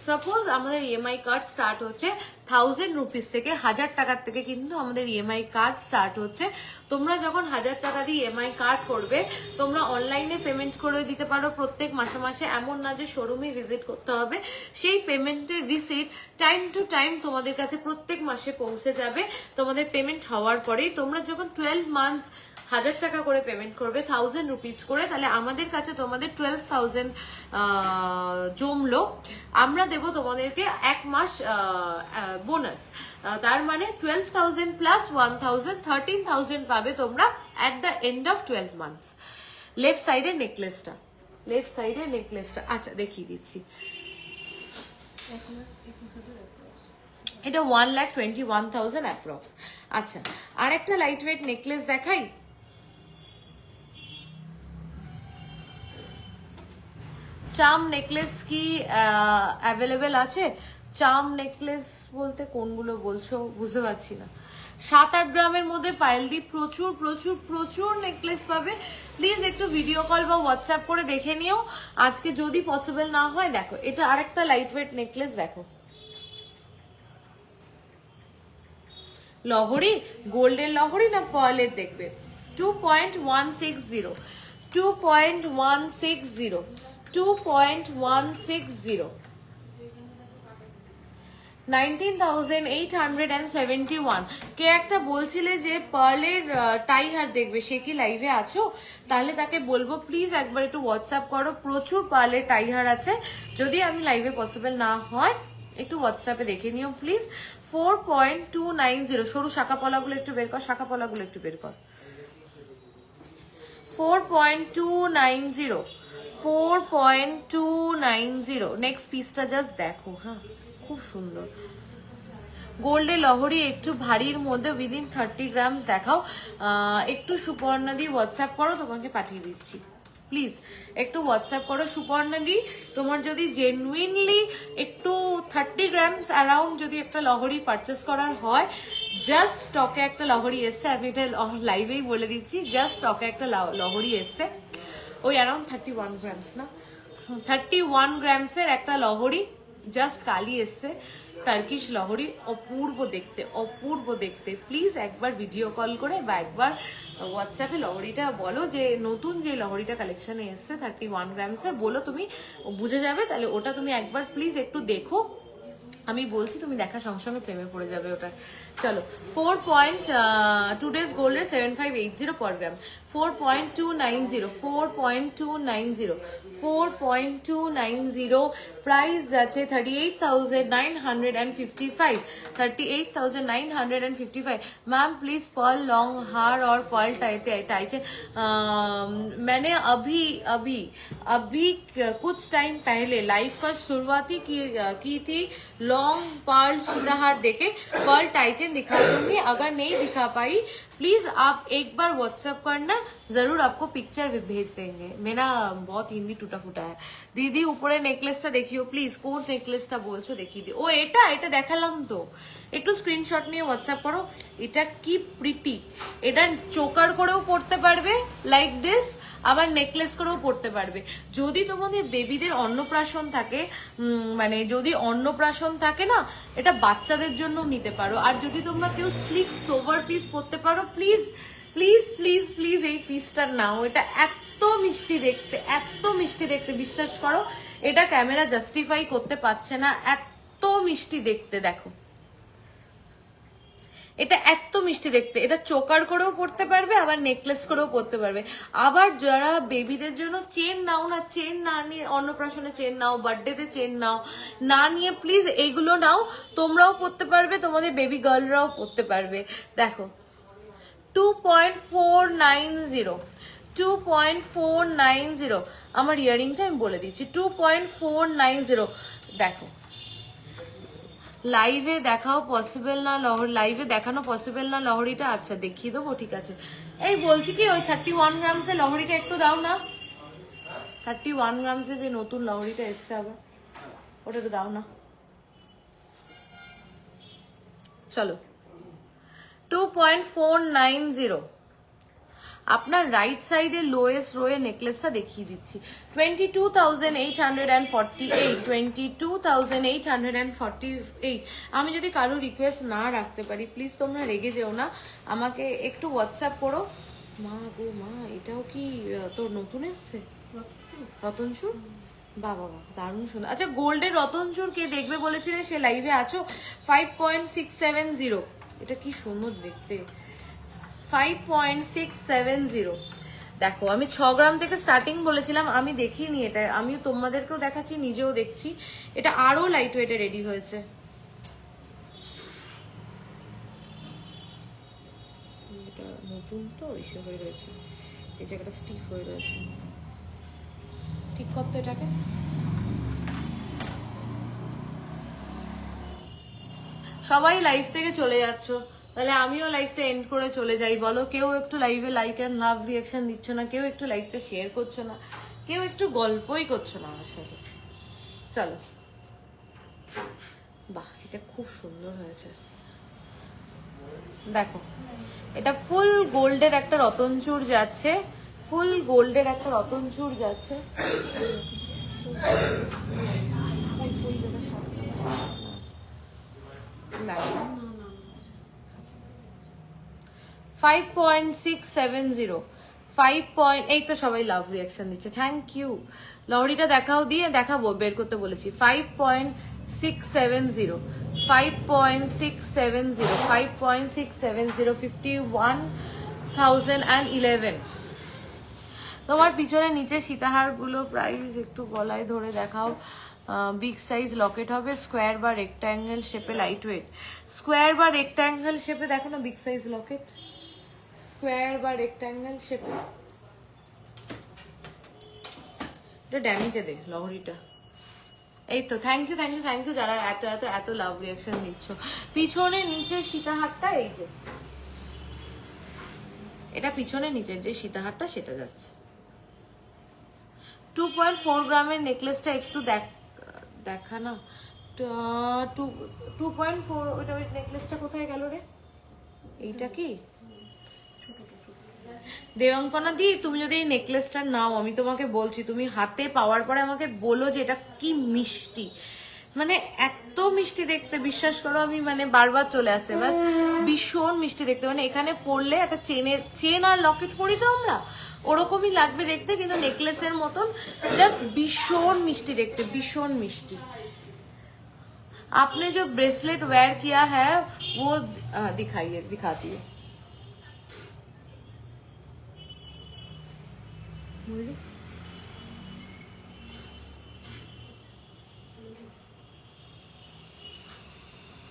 সাপোজ আমাদের ইএমআই কার্ড স্টার্ট হচ্ছে 1000 রুপিস থেকে, 1000 টাকার থেকে কিন্তু আমাদের ইএমআই কার্ড স্টার্ট হচ্ছে। তোমরা যখন 1000 টাকা দিয়ে ইএমআই কার্ড করবে, তোমরা অনলাইনে পেমেন্ট করে দিতে পারো প্রত্যেক মাসে মাসে, এমন না যে শোরুমে ভিজিট করতে হবে। সেই পেমেন্টের রিসিট টাইম টু টাইম তোমাদের কাছে প্রত্যেক মাসে পৌঁছে যাবে। তোমাদের পেমেন্ট হওয়ার পরেই তোমরা যখন 12 মান্থস 1000 টাকা করে পেমেন্ট করবে, 1000 রুপিস করে, তাহলে আমাদের কাছে তোমাদের 12,000 জমলো। আমরা দেব তোমাদেরকে 1 মাস বোনাস। তার মানে 12,000 প্লাস 1,000, 13,000 পাবে তোমরা at the end of 12 months. Left সাইডে নেকলেসটা, আচ্ছা দেখিয়ে দিচ্ছি। এটা 1,21,000 অ্যাপ্রক্স। আচ্ছা, আর একটা লাইট ওয়েট নেকলেস দেখাই। চাম নেকলেস কি অ্যাভেলেবেল আছে? চাম নেকলেস বলতে কোনগুলো বলছো বুঝতে পারছি না। 7-8 গ্রামের মধ্যে পায়েলদি প্রচুর প্রচুর প্রচুর নেকলেস পাবে। প্লিজ একটু ভিডিও কল বা হোয়াটসঅ্যাপ করে দেখে নিও আজকে, যদি পসিবল না হয়। দেখো এটা আরেকটা লাইট ওয়েট নেকলেস, দেখো লহরি, গোল্ডের লহরি না পার্লের দেখবে। 2.160, 2.160, 2.160, 19,871। কে একটা বলছিলে যে পার্লের টাই হার দেখবে, সে কি লাইভে আছো? তাহলে তাকে বলবো প্লিজ একবার একটু হোয়াটসঅ্যাপ করো। প্রচুর পার্লের টাই হার আছে, যদি আমি লাইভে পসিবল না হয় একটু হোয়াটসঅ্যাপে দেখে নিও প্লিজ। 4.290, সরু শাখা পলাগুলো একটু বের কর, শাখা পলাগুলো একটু বের কর। 4.290, 4.290। নেক্সট পিসটা জাস্ট দেখো, হ্যাঁ খুব সুন্দর। গোল্ডে লহরি একটু ভারীর মধ্যে উইদিন 30 গ্রামস দেখাও। একটু সুপর্ণা দি হোয়াটসঅ্যাপ করো, তোমাকে পাঠিয়ে দিচ্ছি। প্লিজ একটু হোয়াটসঅ্যাপ করো সুপর্ণা দি। তোমার যদি জেনুইনলি একটু 30 গ্রামস অ্যারাউন্ড যদি একটা লহরি পারচেস করার হয়, জাস্ট স্টকে একটা লহরি এসছে, আমি এটা লাইভেই বলে দিচ্ছি, জাস্ট স্টকে একটা লহরি এসছে, ওই অ্যারাউন্ড 31 গ্রামস না, 31 গ্রামসের একটা লহরি জাস্ট কালি এসছে, টার্কিশ লহরি, অপূর্ব দেখতে, অপূর্ব দেখতে। প্লিজ একবার ভিডিও কল করে বা একবার হোয়াটসঅ্যাপে লহরিটা বলো, যে নতুন যে লহরিটা কালেকশনে এসছে 31 গ্রামসে, বলো, তুমি বুঝে যাবে। তাহলে ওটা তুমি একবার প্লিজ একটু দেখো, আমি বলছি তুমি দেখা সঙ্গে সঙ্গে প্রেমে পড়ে যাবে ওটা। চলো 4.2 গোল্ডের 7580 পার গ্রাম, 4.290, 4.290, 4.290। প্রাইস আছে 38,955, 38,955। मैम प्लीज पर्ल लॉन्ग हार और पर्ल टाइचे। मैंने अभी कुछ टाइम पहले लाइफ का शुरुआती की थी। लॉन्ग पर्ल सीधाहार देके पर्ल टाइचेन दिखा दूंगी, अगर नहीं दिखा पाई प्लीज आप एक बार व्हाट्सएप करना, जरूर आपको पिक्चर भेज देंगे। मेरा बहुत हिंदी टूटा फूटा है। दीदी ऊपरे नेकलेसটা দেখিও প্লিজ, কোন নেকলেসটা বলছো দেখিয়ে দিও। ও এটা দেখালাম তো, একটু স্ক্রিনশট নিয়ে হোয়াটসঅ্যাপ করো। এটা কি প্রিটি, এটা চোকার করেও পড়তে পারবে লাইক দিস, আবার নেকলেস করেও পড়তে পারবে। যদি তোমাদের বেবিদের অন্নপ্রাশন থাকে, মানে যদি অন্নপ্রাশন থাকে না, এটা বাচ্চাদের জন্য নিতে পারো। আর যদি তোমরা কেউ স্লিক সোভার পিস পড়তে পারো, প্লিজ প্লিজ প্লিজ প্লিজ এই পিসটা নাও। এটা এত মিষ্টি দেখতে, এত মিষ্টি দেখতে, বিশ্বাস করো এটা ক্যামেরা জাস্টিফাই করতে পারছে না, এত মিষ্টি দেখতে। দেখো এটা এত মিষ্টি দেখতে, এটা চোকার করেও পড়তে পারবে, আবার নেকলেস করেও পড়তে পারবে। আবার যারা বেবিদের জন্য চেন নাও না, চেন না নিয়ে অন্নপ্রাশনে চেন নাও, বার্থডেতে চেন নাও না নিয়ে প্লিজ এইগুলো নাও, তোমরাও পড়তে পারবে, তোমাদের বেবি গার্লরাও পড়তে পারবে। দেখো 2.490, 2.490। আমার ইয়ারিংটা আমি বলে দিচ্ছি, 2.490। দেখো লাইভে দেখাও পসিবল না, লাইভে দেখানো পসিবল না লহরিটা। আচ্ছা দেখিয়ে দেবো, ঠিক আছে। এই বলছি কি ওই 31 গ্রামসের লহরিটা একটু দাও না, 31 গ্রামসে যে নতুন লহরিটা এসছে আবার, ওটা তো দাও না। চলো 2.490। আপনার রাইট সাইডে লোয়েস্ট রোয়ে নেকলেসটা দেখিয়ে দিচ্ছি 22,848, 22,848। আমি যদি কারো রিকোয়েস্ট না রাখতে পারি প্লিজ তোমরা রেগে যেও না, আমাকে একটু হোয়াটসঅ্যাপ করো। মা গো মা, এটাও কি তোর নতুন এসছে রতনচুর? বাবা দারুণ সুন্দর। আচ্ছা গোল্ডের রতনচুর কে দেখবে বলেছিলে, সে লাইভে আছো? 5.670, এটা কি সুন্দর দেখতে, 5.670। দেখো আমি 6 গ্রাম থেকে স্টার্টিং বলেছিলাম, আমি দেখিনি এটা, আমি তোমাদেরকেও দেখাচ্ছি, নিজেও দেখছি, এটা আরো লাইট ওয়েটে রেডি হয়েছে। এটা নতুন তো ইসে হয়ে রয়েছে, এই জায়গাটা স্টিফ হয়ে রয়েছে, ঠিক করতো এটাকে। সবাই লাইভ থেকে চলে যাচ্ছ, তাহলে আমিও লাইভটা এন্ড করে চলে যাই। বলো, কেউ একটু লাইভে লাইক এন্ড লাভ রিয়াকশন দিচ্ছ না, কেউ একটু লাইভটা শেয়ার করছো না, কেউ একটু গল্পই করছো না আমার সাথে। চলো, বাহ এটা খুব সুন্দর হয়েছে। দেখো এটা ফুল গোল্ডের একটা রতনচুর যাচ্ছে, ফুল গোল্ডের একটা রতনচুর যাচ্ছে। 5.670, 5. এই তো সবাই লাভ রিয়াকশন দিচ্ছে, থ্যাংক ইউ। লহরিটা দেখাও, দিয়ে দেখাবো, বের করতে বলেছি। 5.670, 5.670, 5.670, 51,011। তোমার পিছনে নিচে সীতাহার গুলো প্রাইস একটু গলায় ধরে দেখাও। বিগ সাইজ লকেট হবে, স্কোয়ার বা রেক্ট্যাঙ্গেল শেপে, লাইট ওয়েট। স্কোয়ার বা রেক্ট্যাঙ্গেল শেপে দেখো না বিগ সাইজ লকেট, স্কোয়ার বা রেক্ট্যাঙ্গেল শেপে। এটা ড্যামিতে দে লহরিটা। এই তো thank you thank you thank you যারা এত এত এত লাভ রিয়াকশন দিচ্ছ। পিছনে নিচে সীতাহারটা, এই যে এটা পিছনে নিচের যে সীতাহারটা সেটা যাচ্ছে। 2.4 গ্রামের নেকলেসটা একটু দেখা না, 2.4 ওইটা, ওই নেকলেসটা কোথায় গেল রে? এইটা কি দেবাঙ্কনা দি, তুমি যদি এই নেকলেসটা নাও, আমি তোমাকে বলছি, তুমি হাতে পাওয়ার পরে আমাকে বলো যে এটা কি মিষ্টি, মানে এত মিষ্টি দেখতে, বিশ্বাস করো আমি মানে বারবার চলে আসছে, বাস ভীষণ মিষ্টি দেখতে। মানে এখানে পরলে একটা চেন আর লকেট পরি তো আমরা, ওরকমই লাগবে দেখতে, কিন্তু নেকলেসের মতন জাস্ট ভীষণ মিষ্টি দেখতে, ভীষণ মিষ্টি। आपने जो ब्रेसलेट वेयर किया है वो दिखाइए, दिखाती है।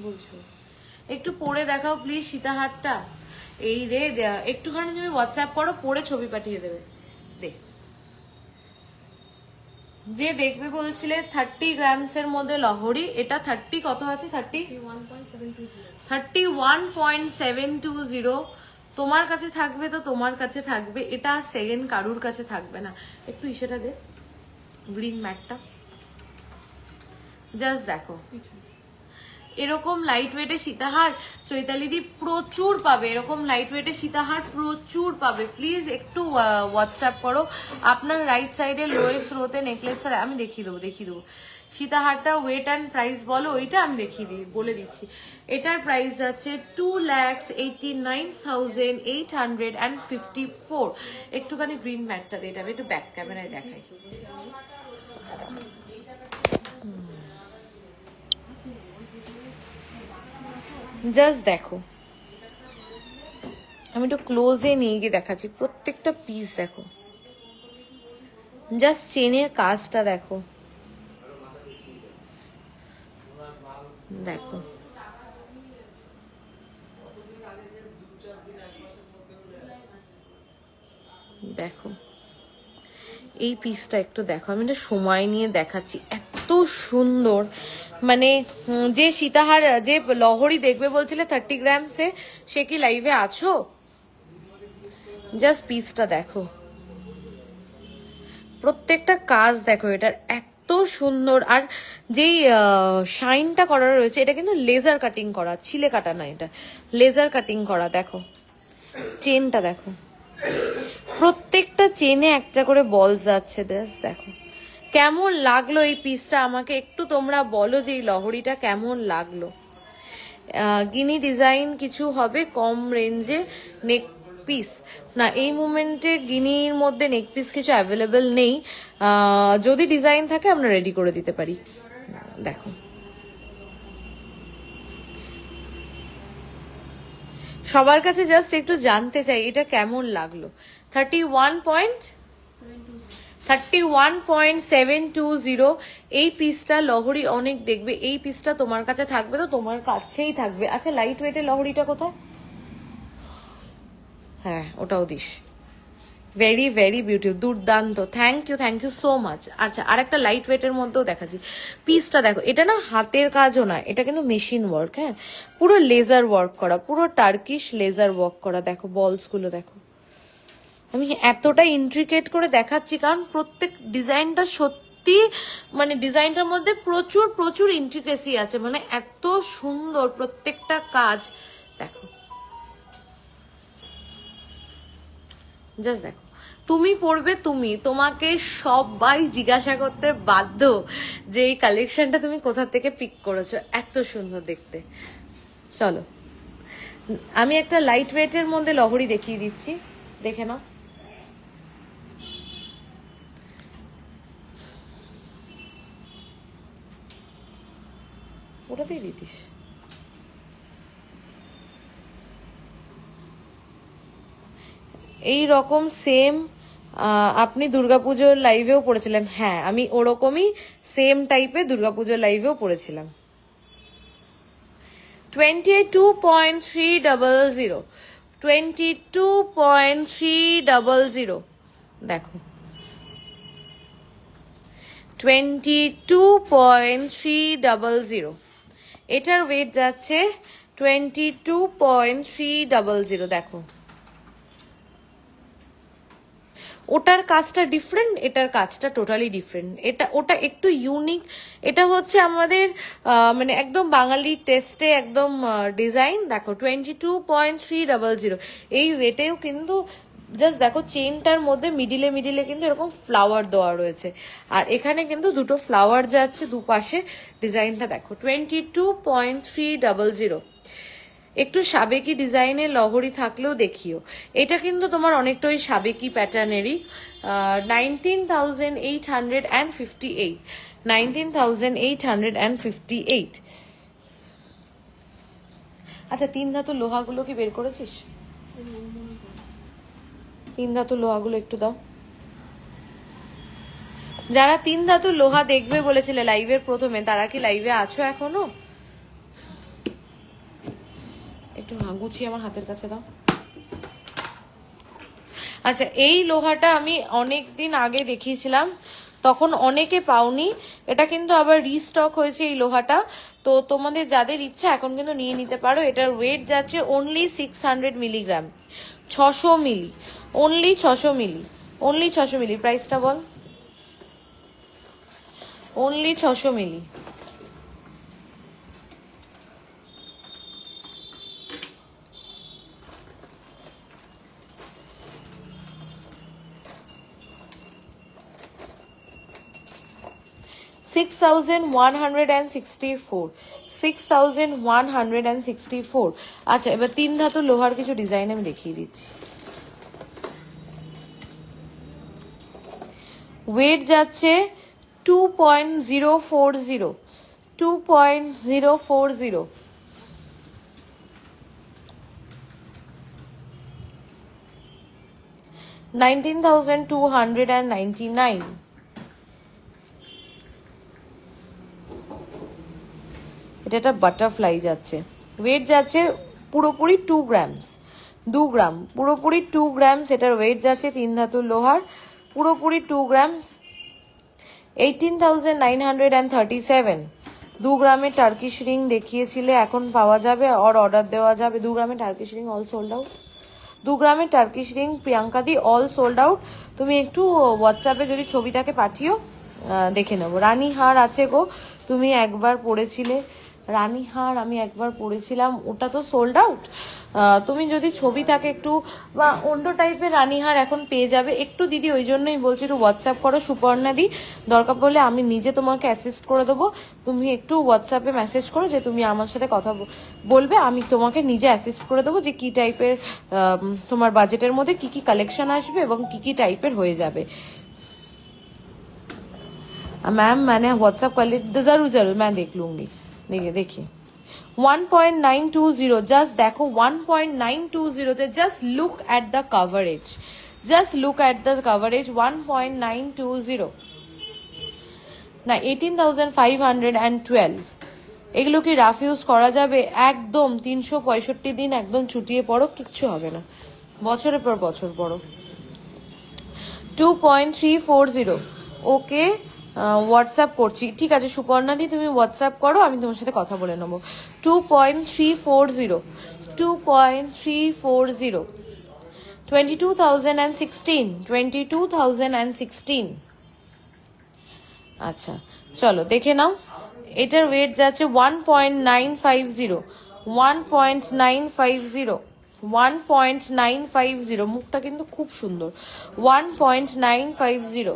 বুঝছো, একটু পরে দেখাও প্লিজ সীতাহারটা। এই রে, একটুখানি তুমি হোয়াটসঅ্যাপ করো, পরে ছবি পাঠিয়ে দেবে। দেখ, যে দেখবে বলছিলে 30 গ্রামস এর মধ্যে লহরি, এটা 30 কত আছে, 31.720। তোমার কাছে থাকবে তো তোমার কাছে থাকবে, এটা সেকেন্ড কারুর কাছে থাকবে না। একটু ইসেটা দে, গ্রিন ম্যাটটা জাস্ট দেখো। এরকম লাইট ওয়েটে সীতাহার চৈতালি দি প্রচুর পাবে, এরকম লাইট ওয়েটে সীতাহার প্রচুর পাবে। প্লিজ একটু হোয়াটসঅ্যাপ করো। আপনার রাইট সাইডে লোয়েস্ট রোতে নেকলেসটা আমি দেখিয়ে দেবো। সীতাহারটা ওয়েট অ্যান্ড প্রাইস বলো, ওইটা আমি বলে দিচ্ছি। এটার প্রাইস যাচ্ছে 2,89,854। একটুখানি গ্রিন ম্যাটটা দিয়ে, এটা আমি একটু ব্যাক ক্যামেরায় দেখাই। জাস্ট দেখো, আমি একটু ক্লোজে নিয়ে গিয়ে দেখাচ্ছি, প্রত্যেকটা পিস দেখো, জাস্ট চেনের কাজটা দেখো, দেখো দেখো এই পিসটা একটু দেখো, আমি একটু সময় নিয়ে দেখাচ্ছি, এত সুন্দর। মানে যে সীতাহার, যে লহরি দেখবে বলছিলে 30 গ্রামসে, সে কি লাইভে আছো? জাস্ট পিসটা দেখো, প্রত্যেকটা কাজ দেখো, এটার এত সুন্দর। আর যেই শাইনটা করা রয়েছে, এটা কিন্তু লেজার কাটিং করা, ছিলে কাটা না, এটা লেজার কাটিং করা। দেখো চেনটা দেখো, প্রত্যেকটা চেনে একটা করে বলস যাচ্ছে। দেখো কেমন লাগলো এই পিসটা, আমাকে একটু তোমরা বলো যে এই লহরিটা কেমন লাগলো। গিনি ডিজাইন কিছু হবে কম রেঞ্জে নেক পিস না, এই মুমেন্টে গিনির মধ্যে নেক পিস কিছু অ্যাভেলেবেল নেই, যদি ডিজাইন থাকে আমরা রেডি করে দিতে পারি। দেখো সবার কাছে জাস্ট একটু জানতে চাই এটা কেমন লাগলো। 31.720 এই পিসটা লহরি অনেক দেখবে, এই পিসটা তোমার কাছে থাকবে তো তোমার কাছেই থাকবে। আচ্ছা লাইট ওয়েটের লহরিটা কোথায়? হ্যাঁ ওটাও দিস, ভেরি ভেরি বিউটিফুল, দুর্দান্ত, থ্যাংক ইউ সো মাচ। আচ্ছা আর একটা লাইট ওয়েটের মধ্যেও দেখাচ্ছি পিসটা, দেখো এটা না হাতের কাজও না, এটা কিন্তু মেশিন ওয়ার্ক, হ্যাঁ পুরো লেজার ওয়ার্ক করা, পুরো টার্কিশ লেজার ওয়ার্ক করা। দেখো বলস গুলো দেখো, আমি এতটা ইন্ট্রিকেট করে দেখাচ্ছি কারণ প্রত্যেক ডিজাইনটা সত্যি মানে ডিজাইনটার মধ্যে প্রচুর প্রচুর ইন্ট্রিকেসি আছে, মানে এত সুন্দর প্রত্যেকটা কাজ। দেখো জাস্ট দেখো, তুমি পড়বে, তোমাকে সবাই জিজ্ঞাসা করতে বাধ্য যে এই কালেকশনটা তুমি কোথা থেকে পিক করেছো, এত সুন্দর দেখতে। চলো আমি একটা লাইট ওয়েটের মধ্যে লহরি দেখিয়ে দিচ্ছি, দেখে নাও। ওটাতেই দিতিস। এই রকম সেম আপনি দুর্গাপুজোর লাইভেও পড়েছিলেন, হ্যাঁ আমি ওরকমই সেম টাইপের দুর্গাপুজোর লাইভেও পড়েছিলাম। 22.300, 22.300 দেখো, 22.300 এটার ওয়েট যাচ্ছে 22.300। দেখো ওটার কাজটা ডিফারেন্ট, এটার কাজটা টোটালি ডিফারেন্ট। ওটা একটু ইউনিক, এটা হচ্ছে আমাদের মানে একদম বাঙালি টেস্টে একদম ডিজাইন। দেখো 22.300 এই ওয়েটেও কিন্তু জাস্ট দেখো চেনটার মধ্যে মিডিলে মিডিলে কিন্তু এরকম ফ্লাওয়ার দেওয়া রয়েছে, আর এখানে কিন্তু দুটো ফ্লাওয়ার যাচ্ছে দুপাশে। ডিজাইনটা দেখো 22.300। একটু সাবেকি ডিজাইনের লহরি থাকলেও দেখিও, এটা কিন্তু তোমার অনেকটা ওই সাবেকি প্যাটার্নেরই। 19,858, 19,858। আচ্ছা 3 ধাতুর লোহাগুলো কি বের করেছিস? 3 ধাতুর লোহাগুলো একটু দাও। যারা 3 ধাতুর লোহা দেখবে বলেছিলে লাইভের প্রথমে, তারা কি লাইভে আছো এখনো? একটু গুছিয়ে আমার হাতের কাছে দাও। আচ্ছা এই লোহাটা আমি অনেক দিন আগে দেখিয়েছিলাম, তখন অনেকে পাওনি, এটা কিন্তু আবার রিস্টক হয়েছে এই লোহাটা। তো তোমাদের যাদের ইচ্ছা এখন কিন্তু নিয়ে নিতে পারো। এটার ওয়েট যাচ্ছে অনলি 600 মিলিগ্রাম, 600 মিলি, অনলি 600 মিলি, অনলি 600 মিলি। প্রাইসটা বল, অনলি 600 মিলি। $6,164। আচ্ছা এবার 3 ধাতুর লোহার কিছু ডিজাইন আমি দেখিয়ে দিচ্ছি। ওয়েট যাচ্ছে 2.040, 2.040। $19,299। এটা একটা বাটারফ্লাই যাচ্ছে, ওয়েট যাচ্ছে পুরোপুরি 2 গ্রামস, 2 গ্রাম, পুরোপুরি 2 গ্রামস এটার ওয়েট যাচ্ছে। 3 ধাতুর লোহার, পুরোপুরি 2 গ্রামস। 18,937। 2 গ্রামের টার্কিশ রিং দেখিয়েছিলে, এখন পাওয়া যাবে আর অর্ডার দেওয়া যাবে। 2 গ্রামের Turkish ring all sold out, 2 গ্রামের Turkish ring Priyanka the all sold out. তুমি একটু হোয়াটসঅ্যাপে যদি ছবিটাকে পাঠিও দেখে নেবো। রানী হার আছে গো, তুমি একবার পড়েছিলে, রানীহার আমি একবার পরেছিলাম, ওটা তো সোল্ড আউট। তুমি যদি ছবি থাকে একটু বা অন্য টাইপের রানীহার এখন পেয়ে যাবে একটু দিদি, ওই জন্যই বলছি একটু হোয়াটসঅ্যাপ করো সুপর্ণা দি, দরকার পড়লে আমি নিজে তোমাকে অ্যাসিস্ট করে দেবো। তুমি একটু হোয়াটসঅ্যাপে মেসেজ করো যে তুমি আমার সাথে কথা বলবে, আমি তোমাকে নিজে অ্যাসিস্ট করে দেবো যে কি টাইপের তোমার বাজেটের মধ্যে কি কি কালেকশন আসবে এবং কি কি টাইপের হয়ে যাবে। मैम मैंने व्हाट्सएप कर ली, जरूर जरूर मैं देख लूंगी। देखिए 1.920 जस्ट देखो 1.920 তে just look at the coverage, just look at the coverage 1.920 না 18,512। এগুলো কি রাফ ইউজ করা যাবে? একদম 365 দিন একদম ছুটিয়ে পড়ো, কিচ্ছু হবে না, বছরের পর বছর পড়ো। 2.340 ওকে হোয়াটসঅ্যাপ করছি, ঠিক আছে সুপর্ণা দি তুমি হোয়াটসঅ্যাপ করো, আমি তোমার সাথে কথা বলে নেবো। 2.340 2.340 22,016 22,016। আচ্ছা চলো দেখে নাও, এটার ওয়েট যাচ্ছে 1.950 1.950 1.950, মুখটা কিন্তু খুব সুন্দর। 1.950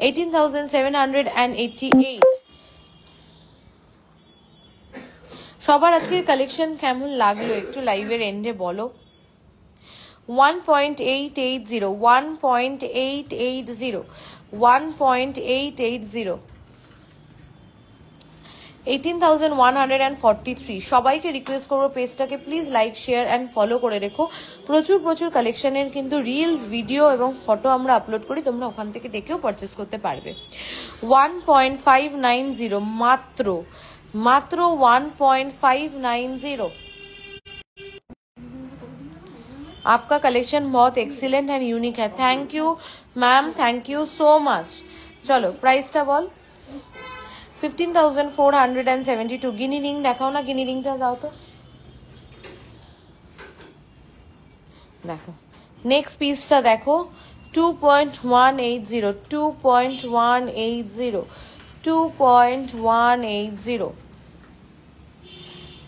18,788। সবার আজকের কালেকশন কেমন লাগলো একটু লাইভের এন্ডে বলো। 1.880 1.880 1.880 18,143। সবাইকে রিকোয়েস্ট করবো পেজটাকে please like share and follow করে রেখো, প্রচুর প্রচুর কালেকশনের কিন্তু রিলস ভিডিও এবং ফটো আমরা আপলোড করি, তোমরা ওখান থেকে দেখেও পারচেস করতে পারবে। 1.590 মাত্র মাত্র 1.590। आपका कलेक्शन बहुत एक्सीलेंट एंड यूनिक है, thank you ma'am, thank you so much. चलो प्राइसটা বল। 15,472। গিনি রিং দেখাও না, গিনি রিংটা দাও তো, দেখো নেক্সট পিসটা দেখো 2.180 2.180 2.180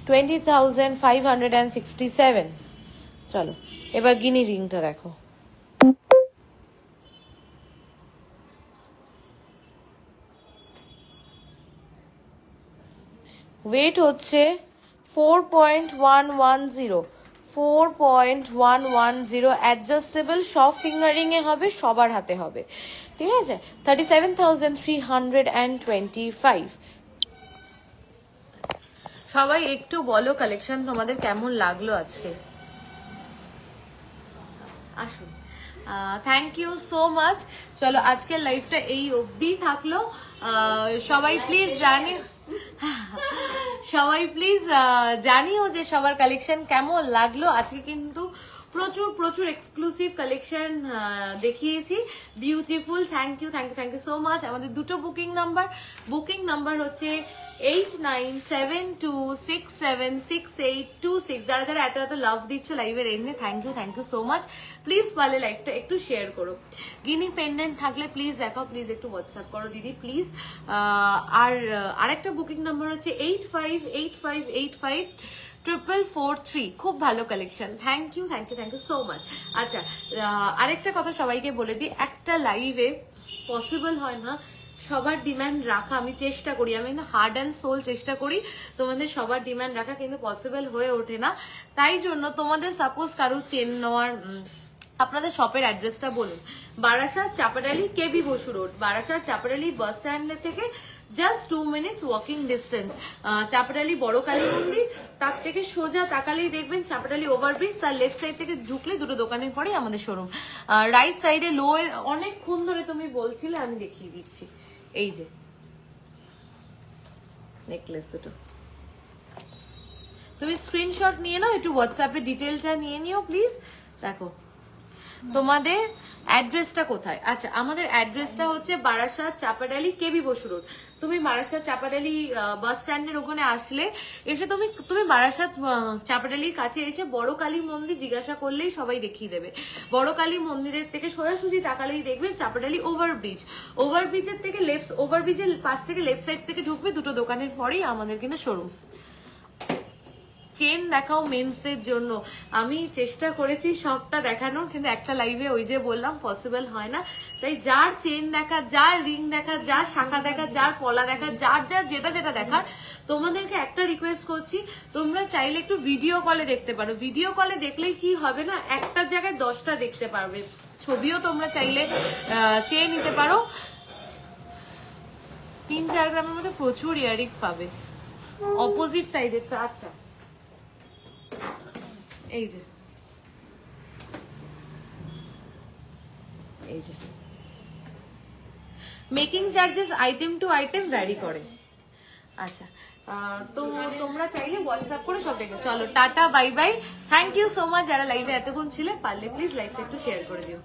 20,567। চলো এবার গিনি রিংটা দেখো, ওয়েট হচ্ছে 4.110 4.110। অ্যাডজাস্টেবল, সব ফিঙ্গারিং এ হবে, সবার হাতে হবে, ঠিক আছে। 37,325। সবাই একটু বলো কালেকশন তোমাদের কেমন লাগলো আজকে, আসুন। Thank you so much. চলো আজকের লাইফটা এই অবধি থাকলো। সবাই প্লিজ জানিও যে সবার কালেকশন কেমন লাগলো। আজকে কিন্তু প্রচুর প্রচুর এক্সক্লুসিভ কালেকশন দেখিয়েছি, beautiful. Thank you so much. আমাদের দুটো বুকিং নাম্বার হচ্ছে 8972676826। যারা যারা এত এত লাভ দিচ্ছ লাইভের এন্ডে, thank you so much. Please পারলে লাইভটা একটু শেয়ার করো। গিনি পেন্ডেন্ট থাকলে প্লিজ দেখাও, প্লিজ একটু হোয়াটসঅ্যাপ করো দিদি প্লিজ। আর আরেকটা বুকিং নাম্বার হচ্ছে 8585854443। খুব ভালো collection, thank you so much. আচ্ছা আরেকটা কথা সবাইকে বলে দিই, একটা লাইভে পসিবল হয় না সবার ডিমান্ড রাখা, আমি চেষ্টা করি, আমি কিন্তু হার্ড অ্যান্ড সোল চেষ্টা করি তোমাদের সবার ডিমান্ড রাখা, কিন্তু পসিবল হয়ে ওঠে না। তাই জন্য তোমাদের সাপোজ কারো চেন নেওয়ার, আপনাদের শপের অ্যাড্রেসটা বলুন। বারাসাত চাপাডালি কেবি বসু রোড, বারাসাত চাপাডালি বাস স্ট্যান্ডের থেকে just 2 minutes walking distance. Chapadali বড় কালী মন্দির, তার থেকে সোজা তাকালেই দেখবেন চাপাডালি ওভারব্রিজ, তার লেফট সাইড থেকে ঢুকলে দুটো দোকানের পরেই আমাদের শোরুম। রাইট সাইডে লো, অনেকক্ষণ ধরে তুমি বলছিলে, আমি দেখিয়ে দিচ্ছি। এই যে নেকলেস দুটো, তুমি স্ক্রিনশট নিয়ে নাও, একটু হোয়াটসঅ্যাপে ডিটেলটা নিয়ে নিও প্লিজ। দেখো তোমাদের অ্যাড্রেসটা কোথায়? আচ্ছা, আমাদের অ্যাড্রেসটা হচ্ছে বারাসাত চাপাডালি কেবি বসু রোড। তুমি বারাসাত চাপাডালি বাস স্ট্যান্ডের ওখানে আসলে এসে তুমি বারাসাত চাপাডালির কাছে এসে বড় কালী মন্দির জিজ্ঞাসা করলেই সবাই দেখিয়ে দেবে। বড় কালী মন্দিরের থেকে সোজাসুজি তাকালেই দেখবে চাপাডালি ওভারব্রিজ। ওভারব্রিজের থেকে ওভারব্রিজের পাশ থেকে লেফট সাইড থেকে ঢুকবে, দুটো দোকানের পরেই আমাদের কিন্তু শোরুম। চেন দেখাও মেন্সদের জন্য, আমি চেষ্টা করেছি সবটা দেখানোর, কিন্তু একটা লাইভে ওই যে বললাম পসিবল হয় না। তাই যার চেন দেখা, যার রিং দেখা, যার শাখা দেখা, যার পলা দেখা, যার যেটা দেখার, তোমাদেরকে একটা রিকোয়েস্ট করছি, তোমরা চাইলে একটু ভিডিও কলে দেখতে পারো। ভিডিও কলে দেখলেই কি হবে না, একটা জায়গায় 10টা দেখতে পারবে। ছবিও তোমরা চাইলে চেয়ে নিতে পারো। 3-4 গ্রামের মধ্যে প্রচুর ইয়ারিং পাবে অপোজিট সাইডে। আচ্ছা, এই যে making charges item to item vary করে। আচ্ছা, তো তোমরা চাইলে হোয়াটসঅ্যাপ করে সব দেখো। চলো tata, bye bye, thank you so much যারা লাইভে এতক্ষণ ছিলে। পারলে প্লিজ লাইভটা একটু শেয়ার করে দিও।